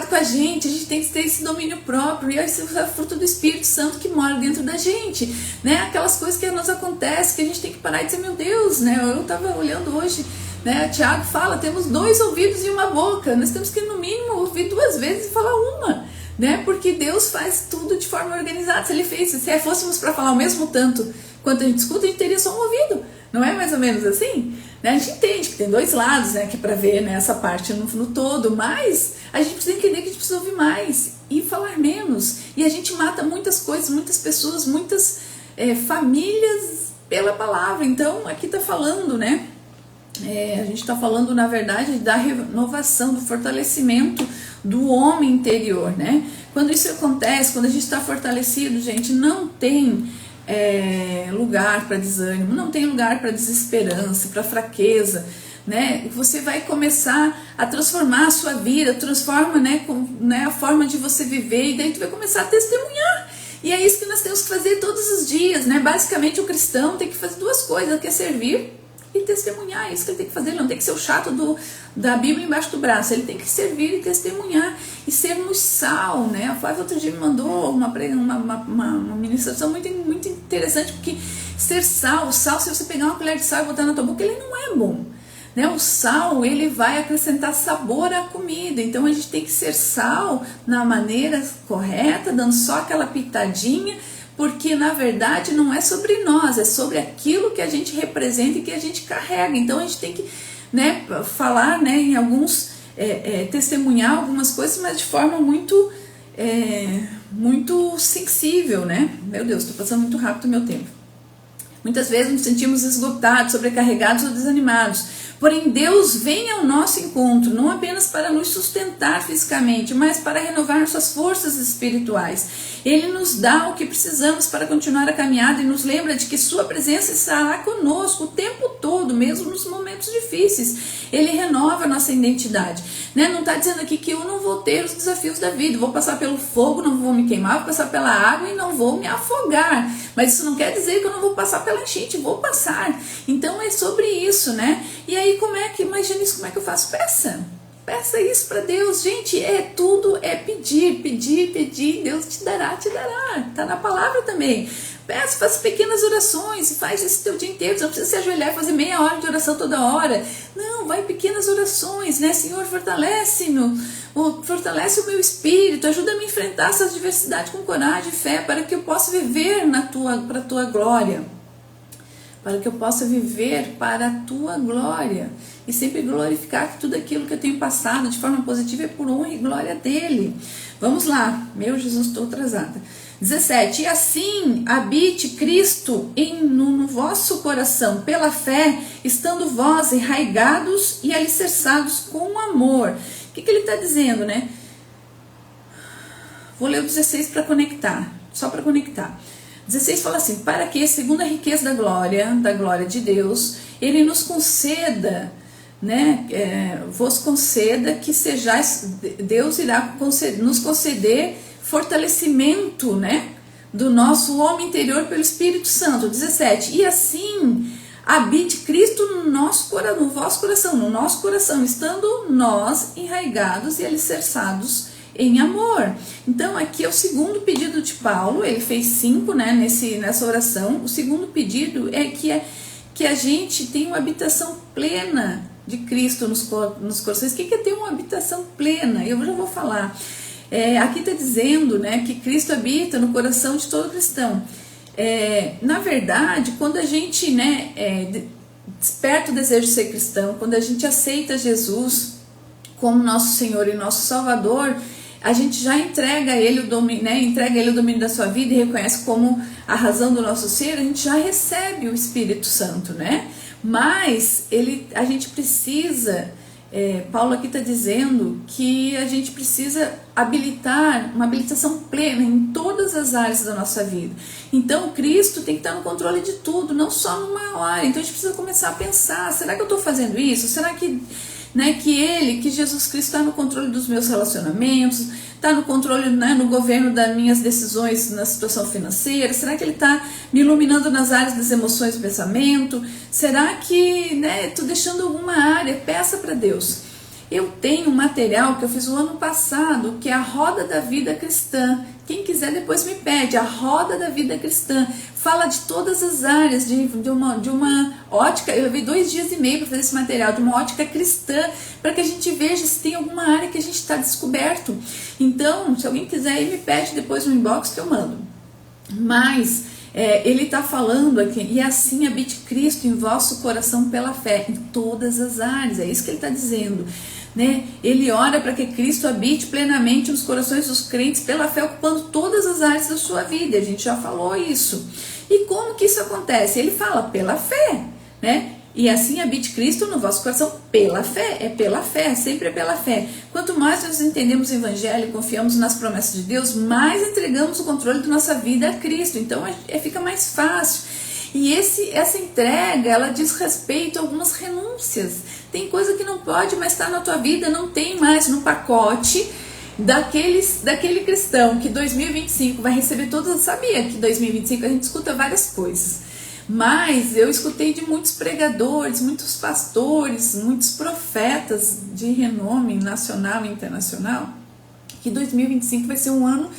com a gente tem que ter esse domínio próprio, e esse é fruto do Espírito Santo que mora dentro da gente, né? Aquelas coisas que nos acontecem, que a gente tem que parar e dizer, meu Deus, né? Eu estava olhando hoje, né? Tiago fala, temos 2 ouvidos e uma boca, nós temos que no mínimo ouvir 2 vezes e falar uma, né? Porque Deus faz tudo de forma organizada. Se fôssemos para falar o mesmo tanto quanto a gente escuta, a gente teria só um ouvido, não é mais ou menos assim? Né? A gente entende que tem 2 lados, né, que para ver, né, essa parte no todo, mas a gente precisa entender que a gente precisa ouvir mais e falar menos. E a gente mata muitas coisas, muitas pessoas, muitas famílias pela palavra. Então aqui está falando, né? A gente está falando, na verdade, da renovação, do fortalecimento do homem interior, né? Quando isso acontece, quando a gente está fortalecido, gente, não tem lugar para desânimo, não tem lugar para desesperança, para fraqueza, né? Você vai começar a transformar a sua vida, transforma, né, a forma de você viver, e daí tu vai começar a testemunhar. E é isso que nós temos que fazer todos os dias, né? Basicamente o cristão tem que fazer 2 coisas, que é servir e testemunhar. É isso que ele tem que fazer. Ele não tem que ser o chato da Bíblia embaixo do braço, ele tem que servir e testemunhar e sermos sal, né? A Flávia outro dia me mandou uma ministração muito interessante, porque ser sal, se você pegar uma colher de sal e botar na tua boca, ele não é bom, né? O sal, ele vai acrescentar sabor à comida. Então a gente tem que ser sal na maneira correta, dando só aquela pitadinha, porque na verdade não é sobre nós, é sobre aquilo que a gente representa e que a gente carrega. Então a gente tem que, né, falar, né, em alguns, testemunhar algumas coisas, mas de forma muito sensível, né? Meu Deus, estou passando muito rápido o meu tempo. Muitas vezes nos sentimos esgotados, sobrecarregados ou desanimados. Porém, Deus vem ao nosso encontro, não apenas para nos sustentar fisicamente, mas para renovar nossas forças espirituais. Ele nos dá o que precisamos para continuar a caminhada e nos lembra de que sua presença estará conosco o tempo todo, mesmo nos momentos difíceis. Ele renova a nossa identidade, né? Não está dizendo aqui que eu não vou ter os desafios da vida, vou passar pelo fogo, não vou me queimar, vou passar pela água e não vou me afogar. Mas isso não quer dizer que eu não vou passar pela enchente, vou passar. Então é sobre isso, né? E aí imagina isso, como é que eu faço? Peça isso para Deus, gente, tudo é pedir, Deus te dará, tá na palavra também. Peça, faça pequenas orações, e faz esse teu dia inteiro. Você não precisa se ajoelhar e fazer meia hora de oração toda hora. Não, vai pequenas orações, né? Senhor, fortalece-me, fortalece o meu espírito, ajuda-me a enfrentar essa adversidade com coragem e fé, para que eu possa viver para a tua glória. Para que eu possa viver para a tua glória. E sempre glorificar que tudo aquilo que eu tenho passado de forma positiva é por honra e glória dele. Vamos lá. Meu Jesus, estou atrasada. 17. E assim habite Cristo no vosso coração, pela fé, estando vós enraigados e alicerçados com amor. O que ele está dizendo, né? Vou ler o 16 para conectar. Só para conectar. 16 fala assim: para que, segundo a riqueza da glória de Deus, ele nos conceda, né, vos conceda que sejais, Deus irá nos conceder fortalecimento, né, do nosso homem interior pelo Espírito Santo. 17, e assim habite Cristo no vosso coração, no nosso coração, estando nós enraigados e alicerçados em amor. Então aqui é o segundo pedido de Paulo, ele fez 5, né, nessa oração. O segundo pedido é que a gente tenha uma habitação plena de Cristo nos corações. O que é ter uma habitação plena? Eu já vou falar. Aqui está dizendo, né, que Cristo habita no coração de todo cristão. Na verdade, quando a gente, né, desperta o desejo de ser cristão, quando a gente aceita Jesus como nosso Senhor e nosso Salvador, a gente já entrega a Ele o domínio, né, entrega a Ele o domínio da sua vida e reconhece como a razão do nosso ser. A gente já recebe o Espírito Santo, né? Mas a gente precisa, Paulo aqui está dizendo que a gente precisa habilitar uma habilitação plena em todas as áreas da nossa vida. Então Cristo tem que estar no controle de tudo, não só numa área. Então a gente precisa começar a pensar, será que eu estou fazendo isso? Será que que Jesus Cristo está no controle dos meus relacionamentos, está no controle, né, no governo das minhas decisões na situação financeira? Será que Ele está me iluminando nas áreas das emoções e pensamento? Será que estou deixando alguma área? Peça para Deus. Eu tenho um material que eu fiz o ano passado, que é a Roda da Vida Cristã. Quem quiser depois me pede, a Roda da Vida Cristã. Fala de todas as áreas, de uma ótica. Eu levei 2 dias e meio para fazer esse material, de uma ótica cristã, para que a gente veja se tem alguma área que a gente está descoberto. Então, se alguém quiser, me pede depois no inbox que eu mando. Mas ele está falando aqui, e assim habite Cristo em vosso coração pela fé, em todas as áreas. É isso que ele está dizendo. Né? Ele ora para que Cristo habite plenamente nos corações dos crentes pela fé, ocupando todas as áreas da sua vida. A gente já falou isso. E como que isso acontece? Ele fala pela fé, né? E assim habite Cristo no vosso coração pela fé, sempre é pela fé. Quanto mais nós entendemos o Evangelho e confiamos nas promessas de Deus, mais entregamos o controle da nossa vida a Cristo. Então fica mais fácil. E essa entrega, ela diz respeito a algumas renúncias. Tem coisa que não pode mais estar na tua vida, não tem mais no pacote daquele cristão que 2025 vai receber todas. Sabia que 2025 a gente escuta várias coisas, mas eu escutei de muitos pregadores, muitos pastores, muitos profetas de renome nacional e internacional, que 2025 vai ser um ano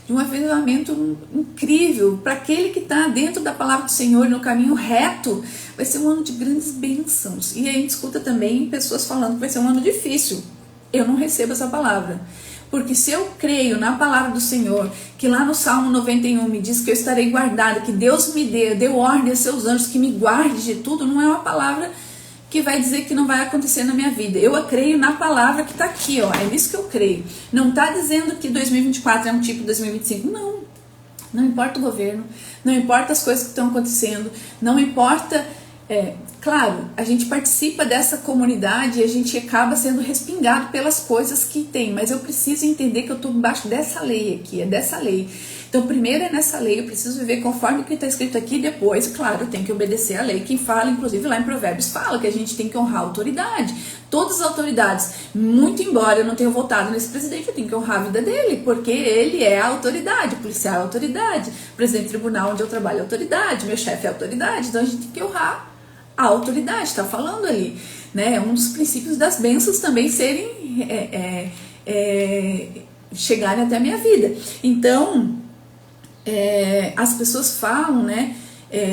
de um avivamento incrível. Para aquele que está dentro da palavra do Senhor, no caminho reto, vai ser um ano de grandes bênçãos. E a gente escuta também pessoas falando que vai ser um ano difícil. Eu não recebo essa palavra, porque se eu creio na palavra do Senhor, que lá no Salmo 91 me diz que eu estarei guardada, que Deus me deu ordem a seus anjos que me guarde de tudo, não é uma palavra que vai dizer que não vai acontecer na minha vida. Eu creio na palavra que está aqui, ó, é nisso que eu creio. Não está dizendo que 2024 é um tipo de 2025, não importa o governo, não importa as coisas que estão acontecendo, não importa, claro, a gente participa dessa comunidade e a gente acaba sendo respingado pelas coisas que tem, mas eu preciso entender que eu estou embaixo dessa lei aqui, é dessa lei. Então, primeiro é nessa lei, eu preciso viver conforme o que está escrito aqui, depois, claro, eu tenho que obedecer a lei. Quem fala, inclusive lá em Provérbios, fala que a gente tem que honrar a autoridade. Todas as autoridades, muito embora eu não tenha votado nesse presidente, eu tenho que honrar a vida dele, porque ele é a autoridade, o policial é a autoridade, o presidente do tribunal onde eu trabalho é a autoridade, meu chefe é a autoridade, então a gente tem que honrar a autoridade, está falando ali, né? Um dos princípios das bênçãos também chegarem até a minha vida. Então, as pessoas falam, né,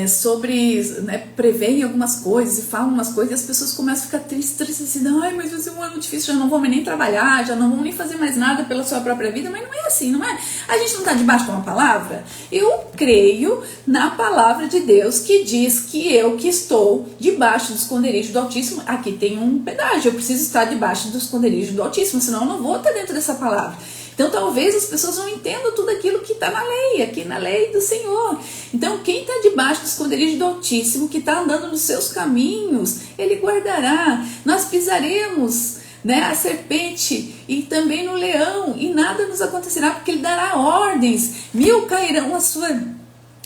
sobre, né, preveem algumas coisas e falam umas coisas, e as pessoas começam a ficar tristes assim, ai, mas vai ser um ano difícil, já não vão nem trabalhar, já não vão nem fazer mais nada pela sua própria vida. Mas não é assim, não é? A gente não está debaixo de uma palavra? Eu creio na palavra de Deus que diz que eu que estou debaixo do esconderijo do Altíssimo, aqui tem um pedágio, eu preciso estar debaixo do esconderijo do Altíssimo, senão eu não vou estar dentro dessa palavra. Então talvez as pessoas não entendam tudo aquilo que está na lei, aqui na lei do Senhor. Então quem está debaixo do esconderijo do Altíssimo, que está andando nos seus caminhos, Ele guardará. Nós pisaremos, né, a serpente e também no leão, e nada nos acontecerá, porque Ele dará ordens. 1000 cairão à sua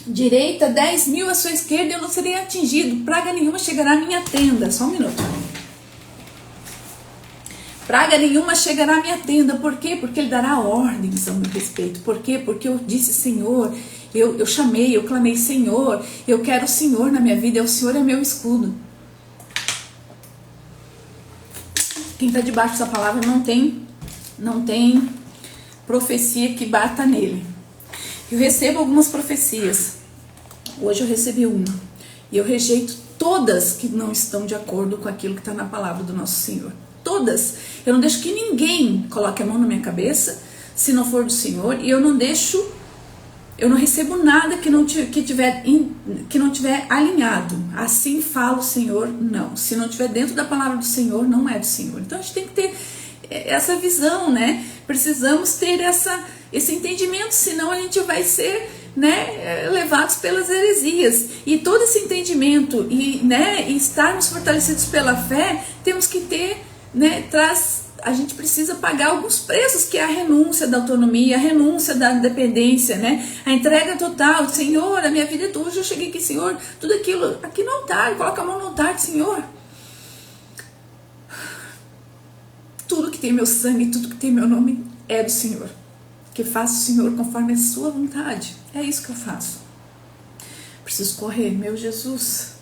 direita, 10.000 à sua esquerda, eu não serei atingido, praga nenhuma chegará à minha tenda. Só um minuto. praga nenhuma chegará à minha tenda. Por quê? Porque Ele dará ordens ao meu respeito. Por quê? Porque eu disse, Senhor, eu chamei, eu clamei, Senhor, eu quero o Senhor na minha vida, o Senhor é meu escudo. Quem está debaixo dessa palavra não tem profecia que bata nele. Eu recebo algumas profecias. Hoje eu recebi uma. E eu rejeito todas que não estão de acordo com aquilo que está na palavra do nosso Senhor. Todas. Eu não deixo que ninguém coloque a mão na minha cabeça, se não for do Senhor. E eu não recebo nada que não tiver alinhado. Assim fala o Senhor, não. Se não estiver dentro da palavra do Senhor, não é do Senhor. Então a gente tem que ter essa visão, né? Precisamos ter esse entendimento, senão a gente vai ser, né, levados pelas heresias. E todo esse entendimento e estarmos fortalecidos pela fé, temos que ter, né, a gente precisa pagar alguns preços, que é a renúncia da autonomia, a renúncia da dependência, né? A entrega total. Senhor, a minha vida é tua. Hoje eu cheguei aqui, Senhor, tudo aquilo aqui no altar, coloca a mão no altar, Senhor. Tudo que tem meu sangue, tudo que tem meu nome é do Senhor. Que faça o Senhor conforme a sua vontade. É isso que eu faço. Preciso correr, meu Jesus.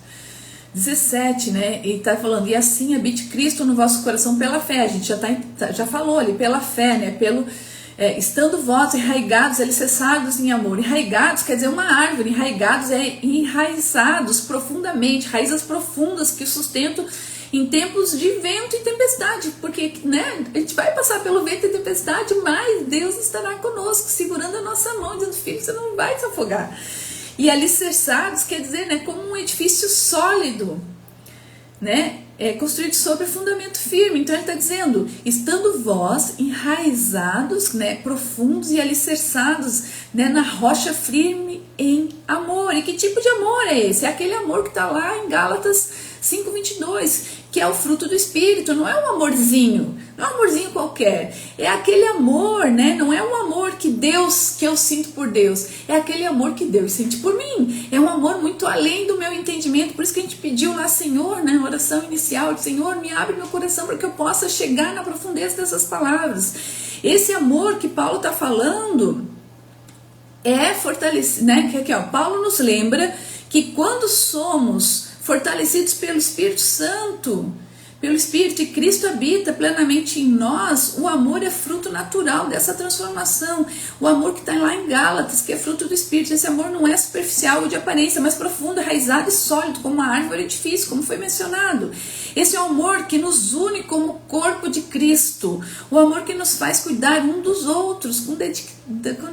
17, né? E tá falando, e assim habite Cristo no vosso coração pela fé. A gente já falou ali, pela fé, né? Estando vós enraigados, alicerçados em amor. Enraigados quer dizer uma árvore, enraigados é enraizados profundamente, raízes profundas que sustentam em tempos de vento e tempestade, porque, né, a gente vai passar pelo vento e tempestade, mas Deus estará conosco, segurando a nossa mão, dizendo, filho, você não vai se afogar. E alicerçados quer dizer, né, como um edifício sólido, né, construído sobre fundamento firme. Então ele está dizendo, estando vós enraizados, né, profundos e alicerçados, né, na rocha firme em amor. E que tipo de amor é esse? É aquele amor que está lá em Gálatas 5:22, que é o fruto do Espírito. Não é um amorzinho, não é um amorzinho qualquer, é aquele amor, né? Não é um amor que eu sinto por Deus, é aquele amor que Deus sente por mim. É um amor muito além do meu entendimento. Por isso que a gente pediu lá, Senhor, né, na oração inicial, Senhor, me abre meu coração para que eu possa chegar na profundeza dessas palavras. Esse amor que Paulo está falando é fortalecido, né? Que aqui, ó, Paulo nos lembra que quando somos fortalecidos pelo Espírito Santo, pelo Espírito, e Cristo habita plenamente em nós, o amor é fruto natural dessa transformação. O amor que está lá em Gálatas, que é fruto do Espírito. Esse amor não é superficial ou de aparência, mas profundo, enraizado e sólido, como uma árvore edifício, como foi mencionado. Esse é o amor que nos une como corpo de Cristo. O amor que nos faz cuidar um dos outros, com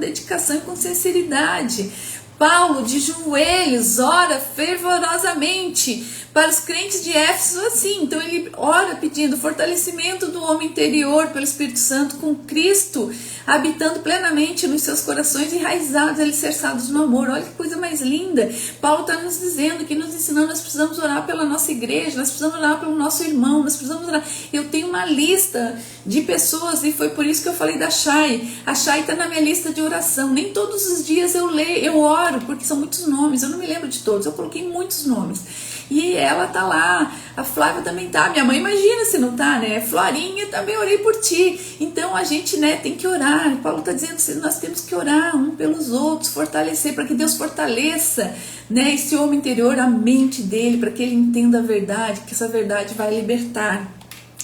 dedicação e com sinceridade. Paulo, de joelhos, ora fervorosamente para os crentes de Éfeso assim. Então ele ora pedindo fortalecimento do homem interior pelo Espírito Santo, com Cristo habitando plenamente nos seus corações, enraizados, alicerçados no amor. Olha que coisa mais linda. Paulo está nos dizendo, que nos ensinando, nós precisamos orar pela nossa igreja, nós precisamos orar pelo nosso irmão, nós precisamos orar. Eu tenho uma lista de pessoas, e foi por isso que eu falei da Chay. A Chay está na minha lista de oração. Nem todos os dias eu oro, porque são muitos nomes, eu não me lembro de todos, eu coloquei muitos nomes. E ela tá lá, a Flávia também tá, minha mãe imagina se não tá, né? Florinha, também orei por ti. Então a gente, né, tem que orar. Paulo tá dizendo que nós temos que orar um pelos outros, fortalecer, para que Deus fortaleça, né, esse homem interior, a mente dele, para que ele entenda a verdade, que essa verdade vai libertar.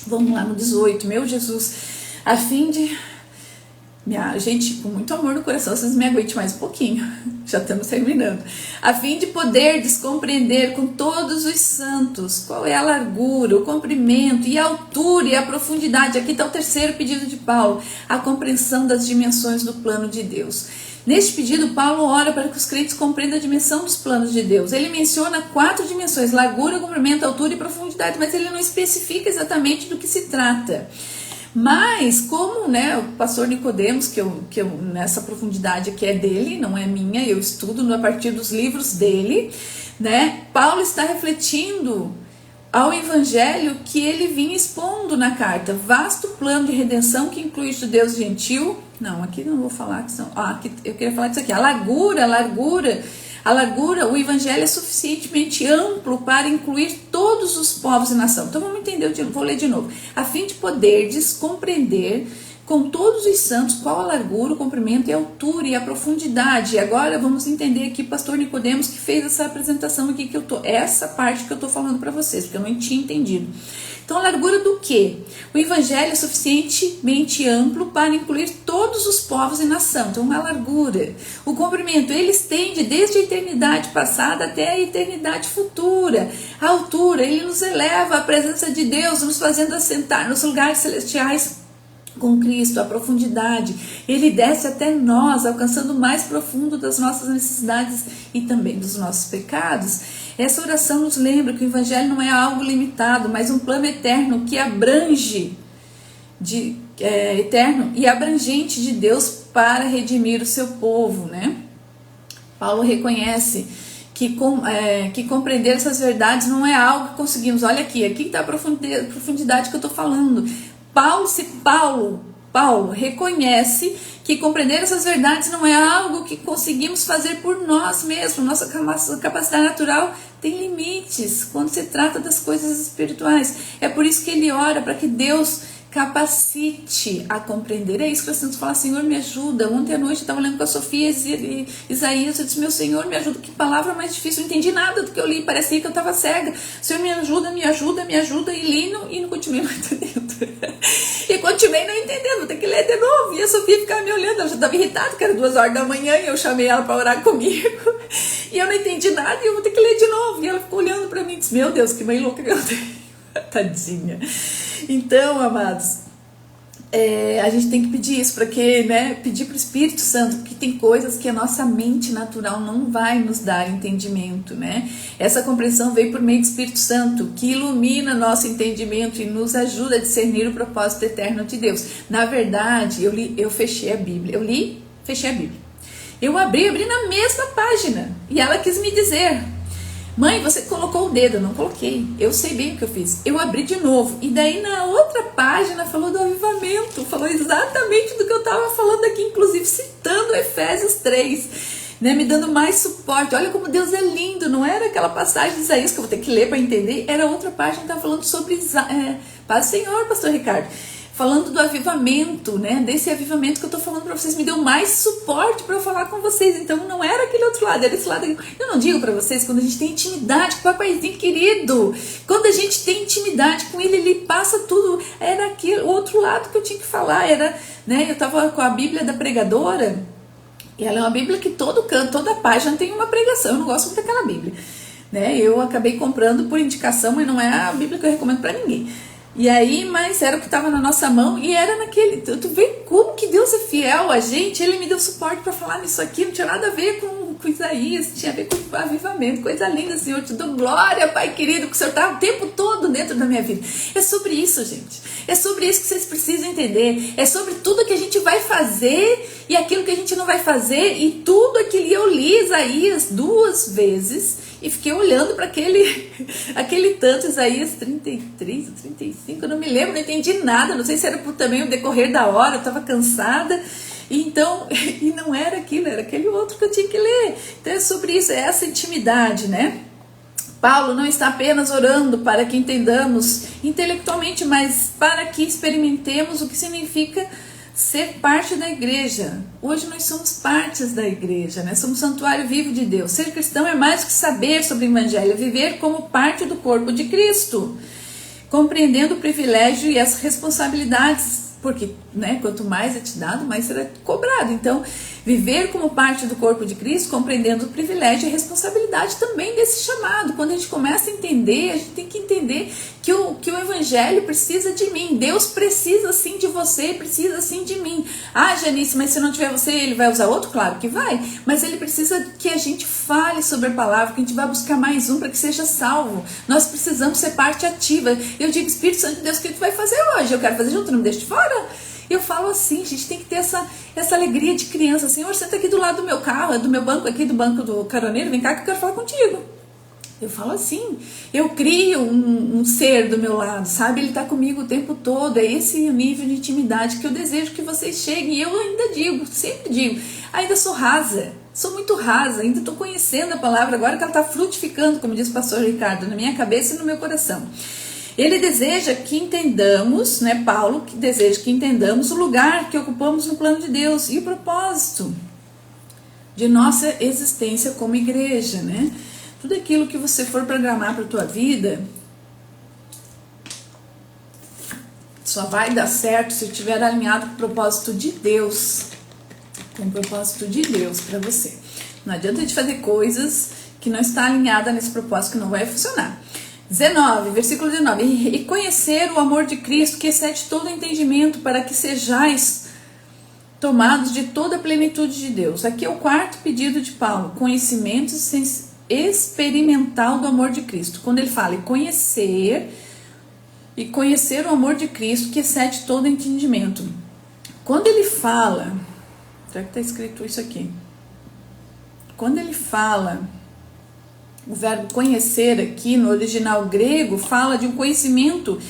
Vamos lá no 18, meu Jesus, a fim de... Gente, com muito amor no coração, vocês me aguentem mais um pouquinho, já estamos terminando. A fim de poderdes compreender com todos os santos qual é a largura, o comprimento e a altura e a profundidade. Aqui está o terceiro pedido de Paulo, a compreensão das dimensões do plano de Deus. Neste pedido, Paulo ora para que os crentes compreendam a dimensão dos planos de Deus. Ele menciona 4 dimensões, largura, comprimento, altura e profundidade, mas ele não especifica exatamente do que se trata. Mas como, né, o pastor Nicodemos, que eu nessa profundidade aqui é dele, não é minha, eu estudo a partir dos livros dele, né, Paulo está refletindo ao evangelho que ele vinha expondo na carta, vasto plano de redenção que inclui judeus e gentil. Não, aqui não vou falar, aqui eu queria falar disso aqui, a largura, A largura, o evangelho é suficientemente amplo para incluir todos os povos e nação. Então vamos entender, vou ler de novo. A fim de poderdes compreender com todos os santos qual a largura, o comprimento e a altura e a profundidade. E agora vamos entender aqui, pastor Nicodemos, que fez essa apresentação aqui, essa parte que eu estou falando para vocês, porque eu não tinha entendido. Então, a largura do quê? O evangelho é suficientemente amplo para incluir todos os povos e nação. Então, a largura. O comprimento, ele estende desde a eternidade passada até a eternidade futura. A altura, ele nos eleva à presença de Deus, nos fazendo assentar nos lugares celestiais com Cristo. A profundidade, ele desce até nós, alcançando o mais profundo das nossas necessidades e também dos nossos pecados. Essa oração nos lembra que o evangelho não é algo limitado, mas um plano eterno que abrange, eterno e abrangente de Deus para redimir o seu povo, né? Paulo reconhece que compreender essas verdades não é algo que conseguimos. Olha aqui está a profundidade que eu estou falando. Paulo reconhece que compreender essas verdades não é algo que conseguimos fazer por nós mesmos. Nossa capacidade natural tem limites quando se trata das coisas espirituais. É por isso que ele ora para que Deus capacite a compreender. É isso que eu sinto falar: Senhor, me ajuda. Ontem à noite eu estava lendo com a Sofia e Isaías, eu disse: meu Senhor, me ajuda. Que palavra mais difícil, eu não entendi nada do que eu li, parecia que eu estava cega. Senhor, me ajuda, e li e não continuei não entendendo. E continuei não entendendo, vou ter que ler de novo. E a Sofia ficava me olhando, ela já estava irritada, que era 2 horas da manhã, e eu chamei ela para orar comigo, e eu não entendi nada, e eu vou ter que ler de novo. E ela ficou olhando para mim e disse: meu Deus, que mãe louca que eu tenho. Tadinha. Então, amados, a gente tem que pedir isso, pedir para o Espírito Santo, porque tem coisas que a nossa mente natural não vai nos dar entendimento, né? Essa compreensão veio por meio do Espírito Santo, que ilumina nosso entendimento e nos ajuda a discernir o propósito eterno de Deus. Na verdade, eu fechei a Bíblia, fechei a Bíblia. Eu abri na mesma página, e ela quis me dizer: mãe, você colocou o dedo. Eu não coloquei, eu sei bem o que eu fiz. Eu abri de novo, e daí na outra página falou do avivamento, falou exatamente do que eu estava falando aqui, inclusive citando Efésios 3, né, me dando mais suporte. Olha como Deus é lindo. Não era aquela passagem de Isaías que eu vou ter que ler para entender, era outra página que estava falando sobre Paz do Senhor, pastor Ricardo, falando do avivamento, né? Desse avivamento que eu tô falando para vocês, me deu mais suporte para eu falar com vocês. Então não era aquele outro lado, era esse lado aqui. Eu não digo para vocês, quando a gente tem intimidade com o papaizinho querido, quando a gente tem intimidade com ele passa tudo. Era aquele outro lado que eu tinha que falar, né? Eu tava com a Bíblia da Pregadora, e ela é uma Bíblia que todo canto, toda página tem uma pregação. Eu não gosto muito daquela Bíblia, né? Eu acabei comprando por indicação, mas não é a Bíblia que eu recomendo para ninguém. E aí, mas era o que estava na nossa mão, e era naquele, tu vê como que Deus é fiel a gente. Ele me deu suporte para falar nisso aqui, não tinha nada a ver com Isaías, tinha a ver com avivamento. Coisa linda, Senhor, te dou glória, Pai querido, que o Senhor está o tempo todo dentro da minha vida. É sobre isso, gente, é sobre isso que vocês precisam entender, é sobre tudo que a gente vai fazer e aquilo que a gente não vai fazer, e tudo aquilo. Eu li Isaías 2 vezes, e fiquei olhando para aquele tanto, Isaías 33 ou 35, eu não me lembro, não entendi nada, não sei se era por também o decorrer da hora, eu estava cansada, então, e não era aquilo, era aquele outro que eu tinha que ler. Então é sobre isso, é essa intimidade, né? Paulo não está apenas orando para que entendamos intelectualmente, mas para que experimentemos o que significa ser parte da igreja. Hoje nós somos partes da igreja, né? Somos santuário vivo de Deus. Ser cristão é mais do que saber sobre o evangelho, é viver como parte do corpo de Cristo, compreendendo o privilégio e as responsabilidades, porque, né, quanto mais é te dado, mais será cobrado. Então, viver como parte do corpo de Cristo, compreendendo o privilégio e a responsabilidade também desse chamado. Quando a gente começa a entender, a gente tem que entender que o evangelho precisa de mim. Deus precisa sim de você, precisa sim de mim. Ah, Janice, mas se não tiver você, ele vai usar outro? Claro que vai, mas ele precisa que a gente fale sobre a palavra, que a gente vá buscar mais um para que seja salvo. Nós precisamos ser parte ativa. Eu digo: Espírito Santo de Deus, o que tu vai fazer hoje? Eu quero fazer junto, não me deixe de fora. Eu falo assim, a gente tem que ter essa alegria de criança. Senhor, senta aqui do lado do meu carro, do meu banco aqui, do banco do caroneiro, vem cá que eu quero falar contigo. Eu falo assim, eu crio um ser do meu lado, sabe? Ele está comigo o tempo todo. É esse o nível de intimidade que eu desejo que vocês cheguem. E eu ainda digo, sempre digo, ainda sou rasa. Sou muito rasa, ainda estou conhecendo a palavra, agora que ela está frutificando, como diz o pastor Ricardo, na minha cabeça e no meu coração. Ele deseja que entendamos, né, Paulo, que deseja que entendamos o lugar que ocupamos no plano de Deus e o propósito de nossa existência como igreja, né? Tudo aquilo que você for programar para a tua vida só vai dar certo se estiver alinhado com o propósito de Deus. Com o propósito de Deus para você. Não adianta de fazer coisas que não está alinhada nesse propósito, que não vai funcionar. 19, versículo 19. E conhecer o amor de Cristo, que excede todo entendimento, para que sejais tomados de toda a plenitude de Deus. Aqui é o quarto pedido de Paulo. Conhecimento experimental do amor de Cristo. Quando ele fala e conhecer o amor de Cristo, que excede todo entendimento. Quando ele fala... Será que está escrito isso aqui? Quando ele fala, o verbo conhecer aqui no original grego fala de um conhecimento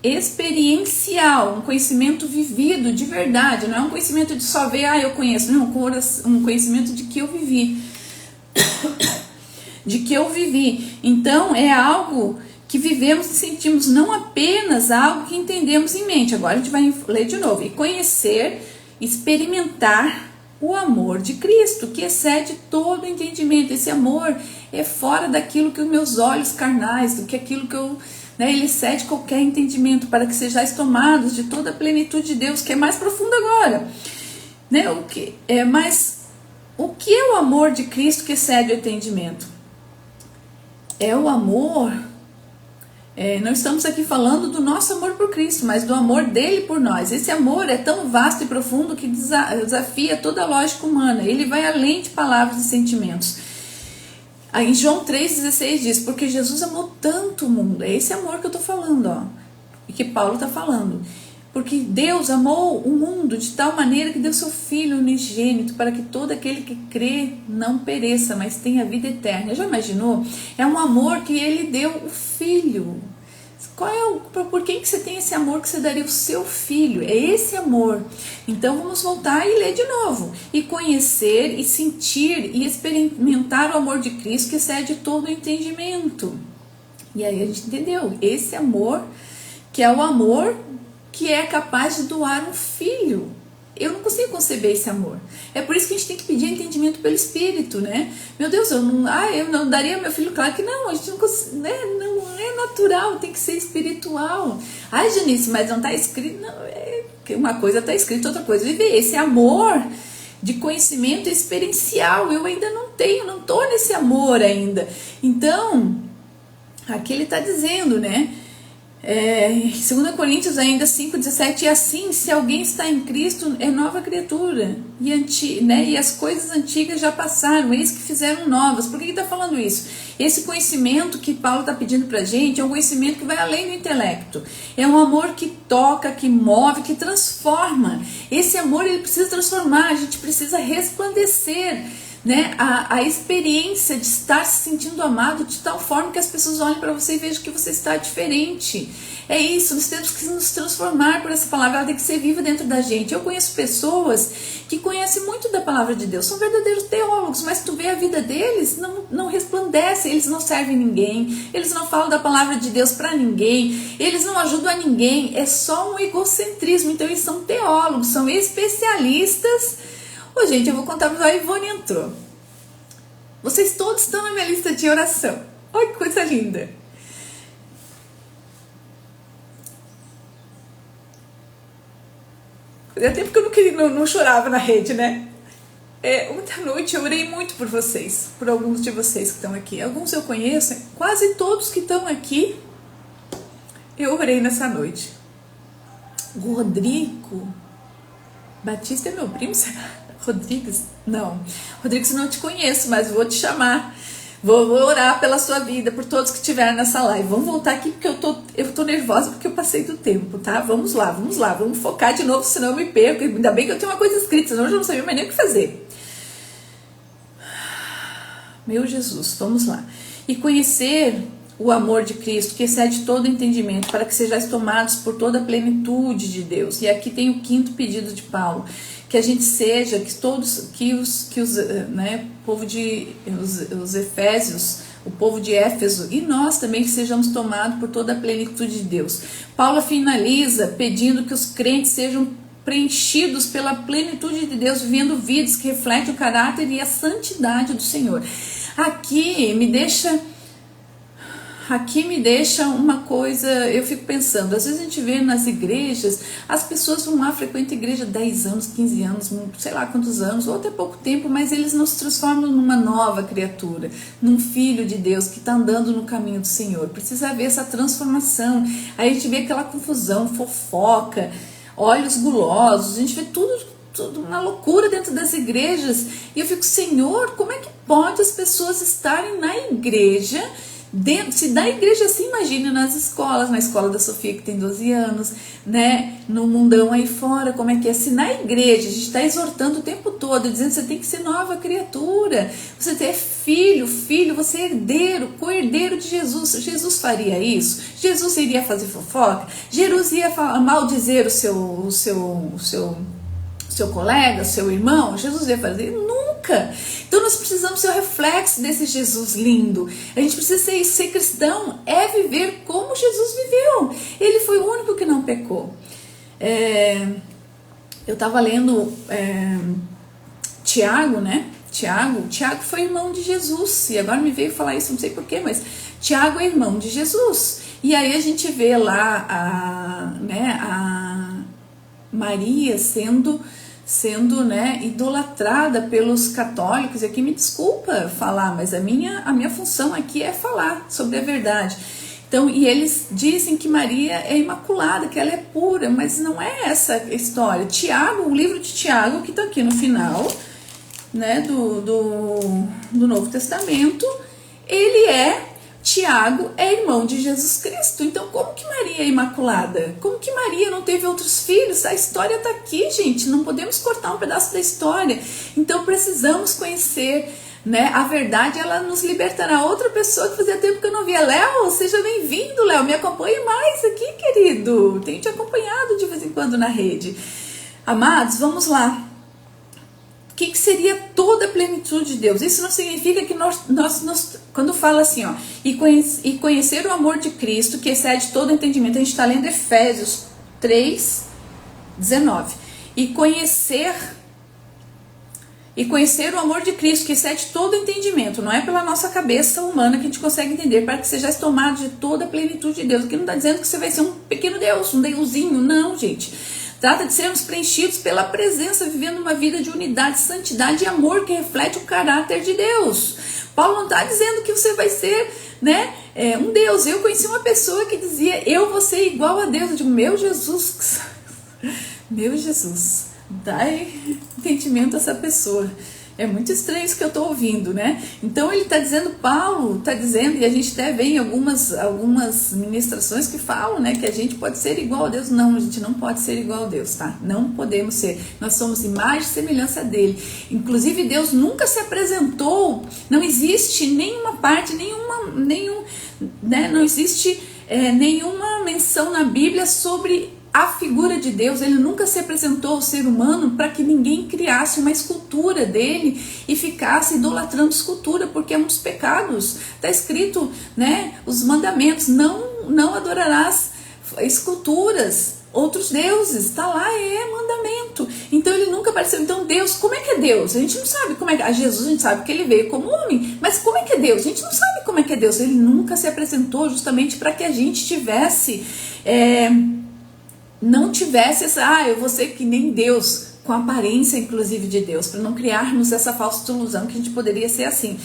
experiencial, um conhecimento vivido de verdade, não é um conhecimento de só ver, eu conheço, não, um conhecimento de que eu vivi. De que eu vivi. Então é algo que vivemos e sentimos, não apenas algo que entendemos em mente. Agora a gente vai ler de novo. E conhecer, experimentar o amor de Cristo, que excede todo entendimento. Esse amor é fora daquilo que os meus olhos carnais, do que aquilo que eu... ele excede qualquer entendimento, para que sejais tomados de toda a plenitude de Deus, que é mais profundo agora. Mas o que é o amor de Cristo que excede o entendimento? É o amor... não estamos aqui falando do nosso amor por Cristo, mas do amor dele por nós. Esse amor é tão vasto e profundo que desafia toda a lógica humana. Ele vai além de palavras e sentimentos. Aí em João 3,16 diz, porque Jesus amou tanto o mundo. É esse amor que eu estou falando, e que Paulo está falando. Porque Deus amou o mundo de tal maneira que deu seu Filho unigênito, para que todo aquele que crê não pereça, mas tenha vida eterna. Já imaginou? É um amor que ele deu o Filho. Por que você tem esse amor que você daria o seu filho? É esse amor. Então vamos voltar e ler de novo. E conhecer, e sentir, e experimentar o amor de Cristo, que excede todo o entendimento. E aí a gente entendeu. Esse amor, que é o amor que é capaz de doar um filho. Eu não consigo conceber esse amor. É por isso que a gente tem que pedir entendimento pelo Espírito, né? Meu Deus, eu não daria meu filho. Claro que não, a gente não consegue, né? Não é natural, tem que ser espiritual. Janice, mas não está escrito. Não, uma coisa está escrita, outra coisa viver. Esse amor de conhecimento experiencial, eu ainda não tenho, não estou nesse amor ainda. Então, aqui ele está dizendo, né? 2 Coríntios ainda 5,17, e assim, se alguém está em Cristo, é nova criatura, e as coisas antigas já passaram, eis que fizeram novas. Por que está falando isso? Esse conhecimento que Paulo está pedindo para a gente é um conhecimento que vai além do intelecto, é um amor que toca, que move, que transforma. Esse amor, ele precisa transformar, a gente precisa resplandecer, né, a experiência de estar se sentindo amado de tal forma que as pessoas olhem para você e vejam que você está diferente. É isso, nós temos que nos transformar por essa palavra, ela tem que ser viva dentro da gente. Eu conheço pessoas que conhecem muito da palavra de Deus, são verdadeiros teólogos, mas tu vê a vida deles, não resplandece, eles não servem ninguém, eles não falam da palavra de Deus para ninguém, eles não ajudam a ninguém, é só um egocentrismo. Então eles são teólogos, são especialistas. Gente, eu vou contar para vocês. A Ivone entrou. Vocês todos estão na minha lista de oração. Olha que coisa linda. Fazia tempo que eu não chorava na rede, né? Ontem à noite eu orei muito por vocês, por alguns de vocês que estão aqui. Alguns eu conheço, quase todos que estão aqui, eu orei nessa noite. O Rodrigo Batista é meu primo, será? Rodrigues? Não. Rodrigues, não te conheço, mas vou te chamar. Vou orar pela sua vida, por todos que estiverem nessa live. Vamos voltar aqui porque eu tô nervosa porque eu passei do tempo, tá? Vamos lá, vamos focar de novo, senão eu me perco. Ainda bem que eu tenho uma coisa escrita, senão eu já não sabia mais nem o que fazer. Meu Jesus, vamos lá. E conhecer o amor de Cristo, que excede todo entendimento, para que sejais tomados por toda a plenitude de Deus. E aqui tem o quinto pedido de Paulo, que a gente seja, que todos, povo os Efésios, o povo de Éfeso e nós também que sejamos tomados por toda a plenitude de Deus. Paulo finaliza pedindo que os crentes sejam preenchidos pela plenitude de Deus, vivendo vidas que refletem o caráter e a santidade do Senhor. Aqui me deixa uma coisa, eu fico pensando, às vezes a gente vê nas igrejas, as pessoas vão lá, frequentam a igreja 10 anos, 15 anos, sei lá quantos anos, ou até pouco tempo, mas eles não se transformam numa nova criatura, num filho de Deus que está andando no caminho do Senhor. Precisa haver essa transformação. Aí a gente vê aquela confusão, fofoca, olhos gulosos, a gente vê tudo uma loucura dentro das igrejas, e eu fico, Senhor, como é que pode as pessoas estarem na igreja? Se da igreja assim, imagina nas escolas, na escola da Sofia que tem 12 anos, né, no mundão aí fora, como é que é? Se na igreja a gente está exortando o tempo todo, dizendo que você tem que ser nova criatura, você é filho, você é herdeiro, co-herdeiro de Jesus. Jesus faria isso? Jesus iria fazer fofoca? Jesus ia maldizer o seu colega, seu irmão? Jesus ia fazer? Nunca! Então nós precisamos ser o reflexo desse Jesus lindo. A gente precisa ser cristão, é viver como Jesus viveu. Ele foi o único que não pecou. Eu estava lendo Tiago, né? Tiago foi irmão de Jesus, e agora me veio falar isso, não sei porquê, mas Tiago é irmão de Jesus. E aí a gente vê lá a Maria sendo idolatrada pelos católicos. E aqui me desculpa falar, mas a minha função aqui é falar sobre a verdade. Então, e eles dizem que Maria é imaculada, que ela é pura, mas não é essa a história. Tiago, o livro de Tiago, que está aqui no final, né, do Novo Testamento, Tiago é irmão de Jesus Cristo. Então, como que Maria é imaculada? Como que Maria não teve outros filhos? A história está aqui, gente. Não podemos cortar um pedaço da história. Então, precisamos conhecer, né, a verdade. Ela nos libertará. Outra pessoa que fazia tempo que eu não via. Léo, seja bem-vindo, Léo. Me acompanhe mais aqui, querido. Tenho te acompanhado de vez em quando na rede. Amados, vamos lá. O que seria toda a plenitude de Deus? Isso não significa que nós quando fala assim, ó, e conhecer o amor de Cristo, que excede todo entendimento. A gente está lendo Efésios 3:19. E conhecer o amor de Cristo, que excede todo entendimento. Não é pela nossa cabeça humana que a gente consegue entender, para que sejais tomado de toda a plenitude de Deus. Aqui não está dizendo que você vai ser um pequeno Deus, um deusinho, não, gente. Trata de sermos preenchidos pela presença, vivendo uma vida de unidade, santidade e amor que reflete o caráter de Deus. Paulo não está dizendo que você vai ser, né, um Deus. Eu conheci uma pessoa que dizia, eu vou ser igual a Deus. Eu digo, meu Jesus, dá entendimento a essa pessoa. É muito estranho isso que eu estou ouvindo, né? Então ele está dizendo, Paulo está dizendo, e a gente até vê em algumas ministrações que falam, né, que a gente pode ser igual a Deus. Não, a gente não pode ser igual a Deus, tá? Não podemos ser. Nós somos imagem e semelhança dele. Inclusive Deus nunca se apresentou, não existe nenhuma parte, não existe nenhuma menção na Bíblia sobre a figura de Deus. Ele nunca se apresentou ao ser humano para que ninguém criasse uma escultura dele e ficasse idolatrando escultura, porque é um dos pecados. Está escrito, né, os mandamentos, não adorarás esculturas, outros deuses, está lá, é mandamento. Então ele nunca apareceu. Então Deus, como é que é Deus? A gente não sabe como é que é. Jesus, a gente sabe que ele veio como homem, mas como é que é Deus? A gente não sabe como é que é Deus. Ele nunca se apresentou justamente para que a gente tivesse não tivesse essa, eu vou ser que nem Deus, com a aparência inclusive de Deus, para não criarmos essa falsa ilusão que a gente poderia ser assim.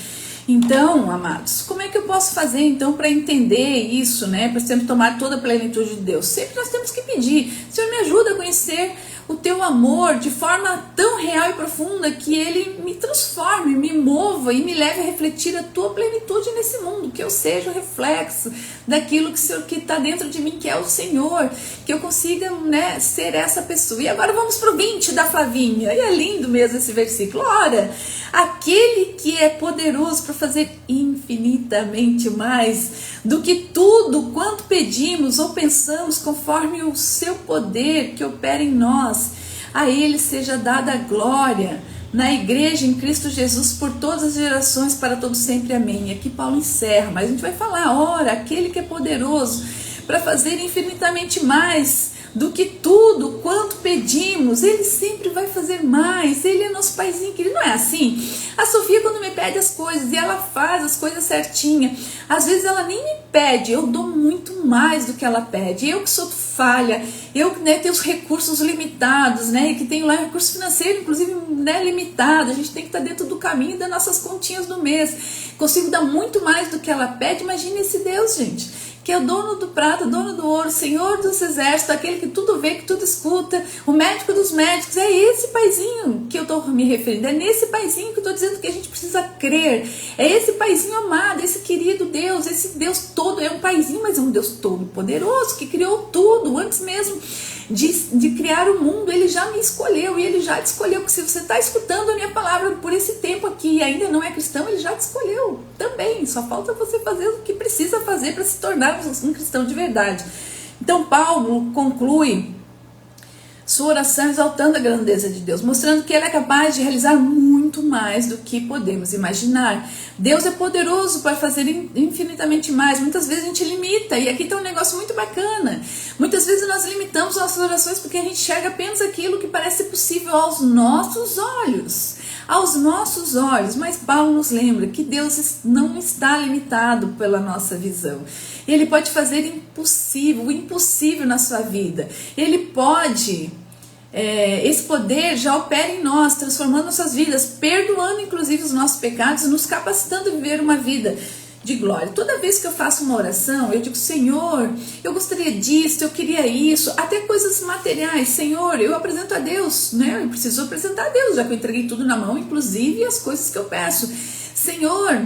Então, amados, como é que eu posso fazer então para entender isso, né? Para sempre tomar toda a plenitude de Deus? Sempre nós temos que pedir, Senhor, me ajuda a conhecer o teu amor de forma tão real e profunda que ele me transforme, me mova e me leve a refletir a tua plenitude nesse mundo, que eu seja o reflexo daquilo que está dentro de mim, que é o Senhor, que eu consiga, né, ser essa pessoa. E agora vamos para o 20 da Flavinha, e é lindo mesmo esse versículo. Ora, aquele que é poderoso para fazer infinitamente mais do que tudo quanto pedimos ou pensamos, conforme o seu poder que opera em nós. A Ele seja dada a glória na igreja em Cristo Jesus por todas as gerações, para todos sempre, amém. E aqui Paulo encerra, mas a gente vai falar, ora, aquele que é poderoso para fazer infinitamente mais do que tudo quanto pedimos, Ele sempre vai fazer mais. Ele é nosso paizinho querido, não é assim? A Sofia, quando me pede as coisas, e ela faz as coisas certinha, às vezes ela nem me pede, eu dou muito mais do que ela pede. Eu que sou falha, eu que tenho os recursos limitados, né, que tenho lá recurso financeiro, inclusive, né, limitado, a gente tem que estar dentro do caminho das nossas continhas do mês, consigo dar muito mais do que ela pede. Imagine esse Deus, gente, que é o dono do prata, dono do ouro, Senhor dos exércitos, aquele que tudo vê, que tudo escuta, o médico dos médicos. É esse paizinho que eu estou me referindo, é nesse paizinho que eu estou dizendo que a gente precisa crer, é esse paizinho amado, esse querido Deus, esse Deus todo, é um paizinho, mas é um Deus todo poderoso, que criou tudo, antes mesmo de criar o mundo, Ele já me escolheu, e Ele já te escolheu, porque se você está escutando a minha palavra por esse tempo aqui e ainda não é cristão, Ele já te escolheu também, só falta você fazer o que precisa fazer para se tornar um cristão de verdade. Então Paulo conclui sua oração exaltando a grandeza de Deus, mostrando que Ele é capaz de realizar muito mais do que podemos imaginar. Deus é poderoso para fazer infinitamente mais. Muitas vezes a gente limita, e aqui está um negócio muito bacana. Muitas vezes nós limitamos nossas orações porque a gente enxerga apenas aquilo que parece possível aos nossos olhos. Aos nossos olhos, mas Paulo nos lembra que Deus não está limitado pela nossa visão. Ele pode fazer o impossível na sua vida. Ele pode, esse poder já opera em nós, transformando nossas vidas, perdoando inclusive os nossos pecados, nos capacitando a viver uma vida de glória. Toda vez que eu faço uma oração, eu digo, Senhor, eu gostaria disso, eu queria isso, até coisas materiais. Senhor, eu apresento a Deus, né? Eu preciso apresentar a Deus, já que eu entreguei tudo na mão, inclusive as coisas que eu peço. Senhor,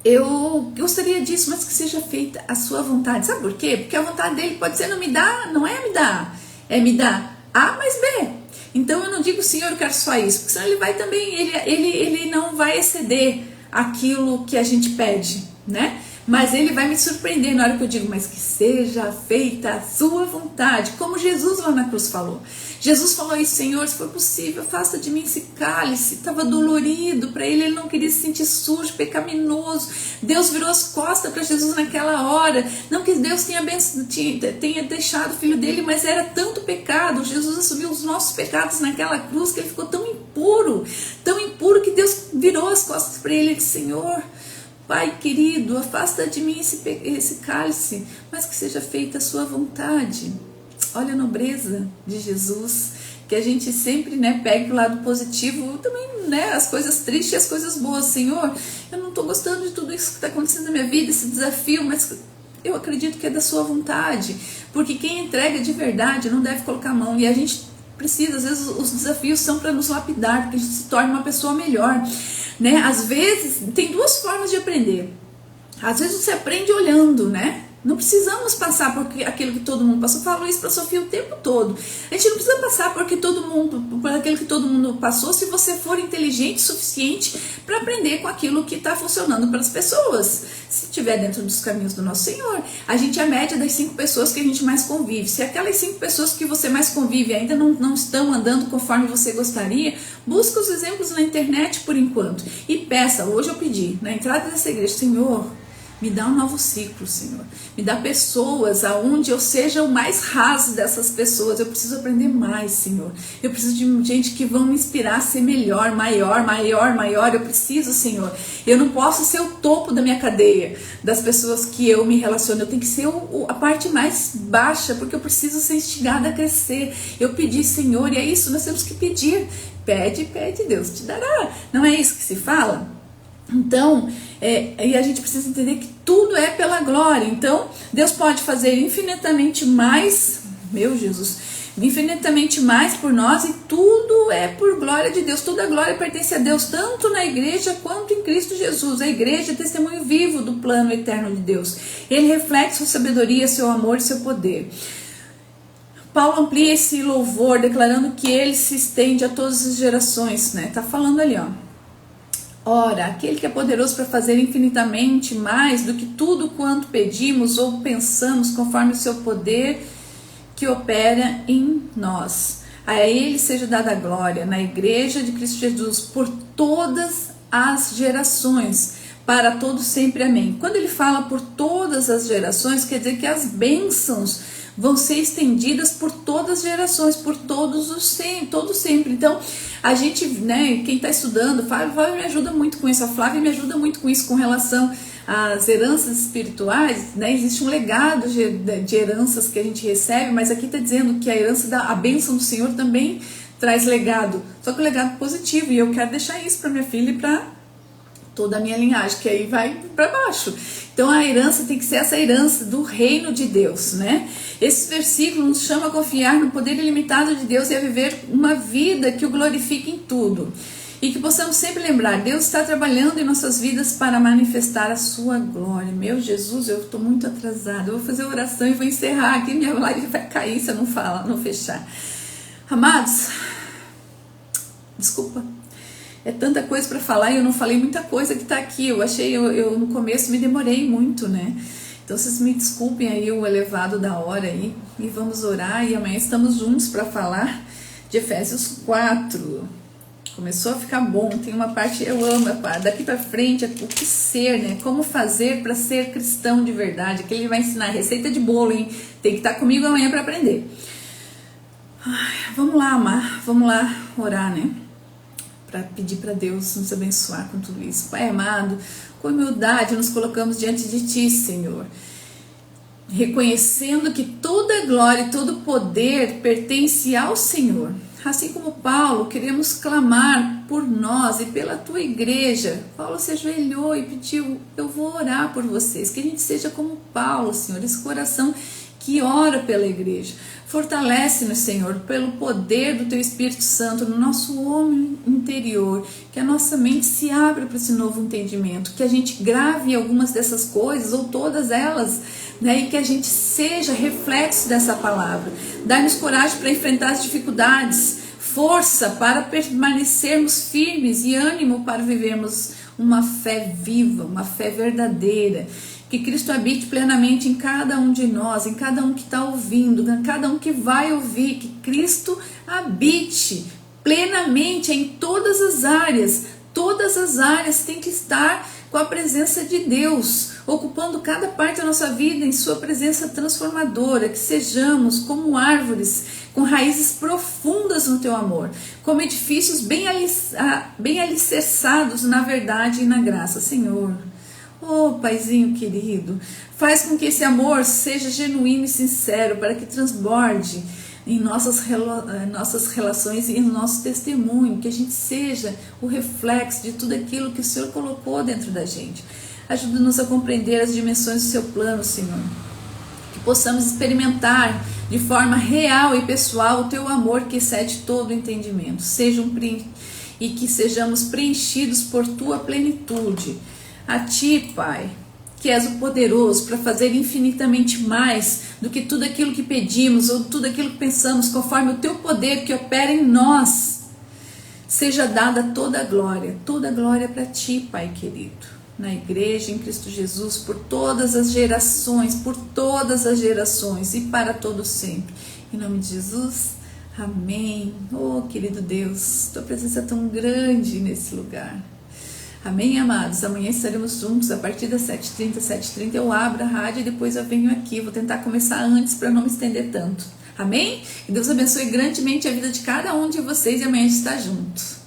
eu gostaria disso, mas que seja feita a sua vontade. Sabe por quê? Porque a vontade dele pode ser não me dá, não é me dá, é me dá A mais B. Então eu não digo, Senhor, eu quero só isso, porque senão ele vai também, ele não vai exceder aquilo que a gente pede, né? Mas Ele vai me surpreender na hora que eu digo, mas que seja feita a sua vontade, como Jesus lá na cruz falou. Jesus falou isso, Senhor, se for possível, afasta de mim esse cálice. Estava dolorido para ele não queria se sentir sujo, pecaminoso. Deus virou as costas para Jesus naquela hora. Não que Deus tenha deixado o filho dele, mas era tanto pecado. Jesus assumiu os nossos pecados naquela cruz que ele ficou tão impuro que Deus virou as costas para ele e disse, Senhor, Pai querido, afasta de mim esse cálice, mas que seja feita a sua vontade. Olha a nobreza de Jesus, que a gente sempre, né, pega o lado positivo, também, né, as coisas tristes e as coisas boas. Senhor, eu não estou gostando de tudo isso que está acontecendo na minha vida, esse desafio, mas eu acredito que é da sua vontade, porque quem entrega de verdade não deve colocar a mão, e a gente precisa, às vezes os desafios são para nos lapidar, porque a gente se torne uma pessoa melhor, né? Às vezes, tem duas formas de aprender. Às vezes você aprende olhando, né? Não precisamos passar por aquilo que todo mundo passou. Eu falo isso para a Sofia o tempo todo. A gente não precisa passar por aquilo que todo mundo passou, se você for inteligente o suficiente para aprender com aquilo que está funcionando para as pessoas. Se estiver dentro dos caminhos do nosso Senhor. A gente é a média das 5 pessoas que a gente mais convive. Se aquelas 5 pessoas que você mais convive ainda não estão andando conforme você gostaria, busca os exemplos na internet por enquanto. E peça, hoje eu pedi, na entrada dessa igreja, Senhor, me dá um novo ciclo, Senhor. Me dá pessoas aonde eu seja o mais raso dessas pessoas. Eu preciso aprender mais, Senhor. Eu preciso de gente que vão me inspirar a ser melhor, maior. Eu preciso, Senhor. Eu não posso ser o topo da minha cadeia, das pessoas que eu me relaciono. Eu tenho que ser a parte mais baixa, porque eu preciso ser instigada a crescer. Eu pedi, Senhor, e é isso, nós temos que pedir. Pede, Deus te dará. Não é isso que se fala? Então, e a gente precisa entender que tudo é pela glória. Então, Deus pode fazer infinitamente mais, meu Jesus, infinitamente mais por nós, e tudo é por glória de Deus. Toda a glória pertence a Deus, tanto na igreja quanto em Cristo Jesus. A igreja é testemunho vivo do plano eterno de Deus. Ele reflete sua sabedoria, seu amor e seu poder. Paulo amplia esse louvor, declarando que ele se estende a todas as gerações, né? Tá falando ali, ó. Ora, aquele que é poderoso para fazer infinitamente mais do que tudo quanto pedimos ou pensamos, conforme o seu poder que opera em nós. A Ele seja dada a glória na igreja de Cristo Jesus por todas as gerações, para todos sempre, amém. Quando ele fala por todas as gerações, quer dizer que as bênçãos vão ser estendidas por todas as gerações, por todos sempre. Então, a gente, né, quem está estudando, Flávia me ajuda muito com isso, a Flávia me ajuda muito com isso, com relação às heranças espirituais, né? Existe um legado de heranças que a gente recebe, mas aqui está dizendo que a herança, a bênção do Senhor também traz legado, só que o legado positivo, e eu quero deixar isso para minha filha e para toda a minha linhagem, que aí vai para baixo. Então a herança tem que ser essa herança do reino de Deus, né? Esse versículo nos chama a confiar no poder ilimitado de Deus e a viver uma vida que o glorifique em tudo. E que possamos sempre lembrar, Deus está trabalhando em nossas vidas para manifestar a sua glória. Meu Jesus, eu estou muito atrasada, eu vou fazer oração e vou encerrar aqui, minha live vai cair se eu não fechar. Amados, desculpa. É tanta coisa para falar e eu não falei muita coisa que está aqui. Eu no começo me demorei muito, né? Então vocês me desculpem aí o elevado da hora aí. E vamos orar e amanhã estamos juntos para falar de Efésios 4. Começou a ficar bom. Tem uma parte, eu amo a parte. Daqui para frente é o que ser, né? Como fazer para ser cristão de verdade. Que ele vai ensinar receita de bolo, hein? Tem que estar comigo amanhã para aprender. Ai, vamos lá, amar. Vamos lá orar, né? Para pedir para Deus nos abençoar com tudo isso. Pai amado, com humildade nos colocamos diante de Ti, Senhor, reconhecendo que toda glória e todo poder pertence ao Senhor. Assim como Paulo, queremos clamar por nós e pela Tua igreja. Paulo se ajoelhou e pediu, eu vou orar por vocês, que a gente seja como Paulo, Senhor, esse coração que ora pela igreja. Fortalece-nos, Senhor, pelo poder do Teu Espírito Santo no nosso homem interior, que a nossa mente se abra para esse novo entendimento, que a gente grave algumas dessas coisas, ou todas elas, né, e que a gente seja reflexo dessa palavra. Dá-nos coragem para enfrentar as dificuldades, força para permanecermos firmes e ânimo para vivermos uma fé viva, uma fé verdadeira. Que Cristo habite plenamente em cada um de nós, em cada um que está ouvindo, em cada um que vai ouvir. Que Cristo habite plenamente em todas as áreas. Todas as áreas têm que estar com a presença de Deus, ocupando cada parte da nossa vida em sua presença transformadora. Que sejamos como árvores com raízes profundas no Teu amor, como edifícios bem alicerçados na verdade e na graça, Senhor. Oh, Paizinho querido, faz com que esse amor seja genuíno e sincero, para que transborde em nossas relações e em nosso testemunho, que a gente seja o reflexo de tudo aquilo que o Senhor colocou dentro da gente. Ajuda-nos a compreender as dimensões do Seu plano, Senhor, que possamos experimentar de forma real e pessoal o Teu amor que excede todo o entendimento, e que sejamos preenchidos por Tua plenitude. A Ti, Pai, que és o poderoso para fazer infinitamente mais do que tudo aquilo que pedimos ou tudo aquilo que pensamos, conforme o Teu poder que opera em nós, seja dada toda a glória para Ti, Pai querido, na igreja, em Cristo Jesus, por todas as gerações e para todo sempre. Em nome de Jesus, amém. Oh, querido Deus, Tua presença é tão grande nesse lugar. Amém, amados? Amanhã estaremos juntos a partir das 7h30, 7h30 eu abro a rádio e depois eu venho aqui. Vou tentar começar antes para não me estender tanto. Amém? Que Deus abençoe grandemente a vida de cada um de vocês e amanhã a gente está junto.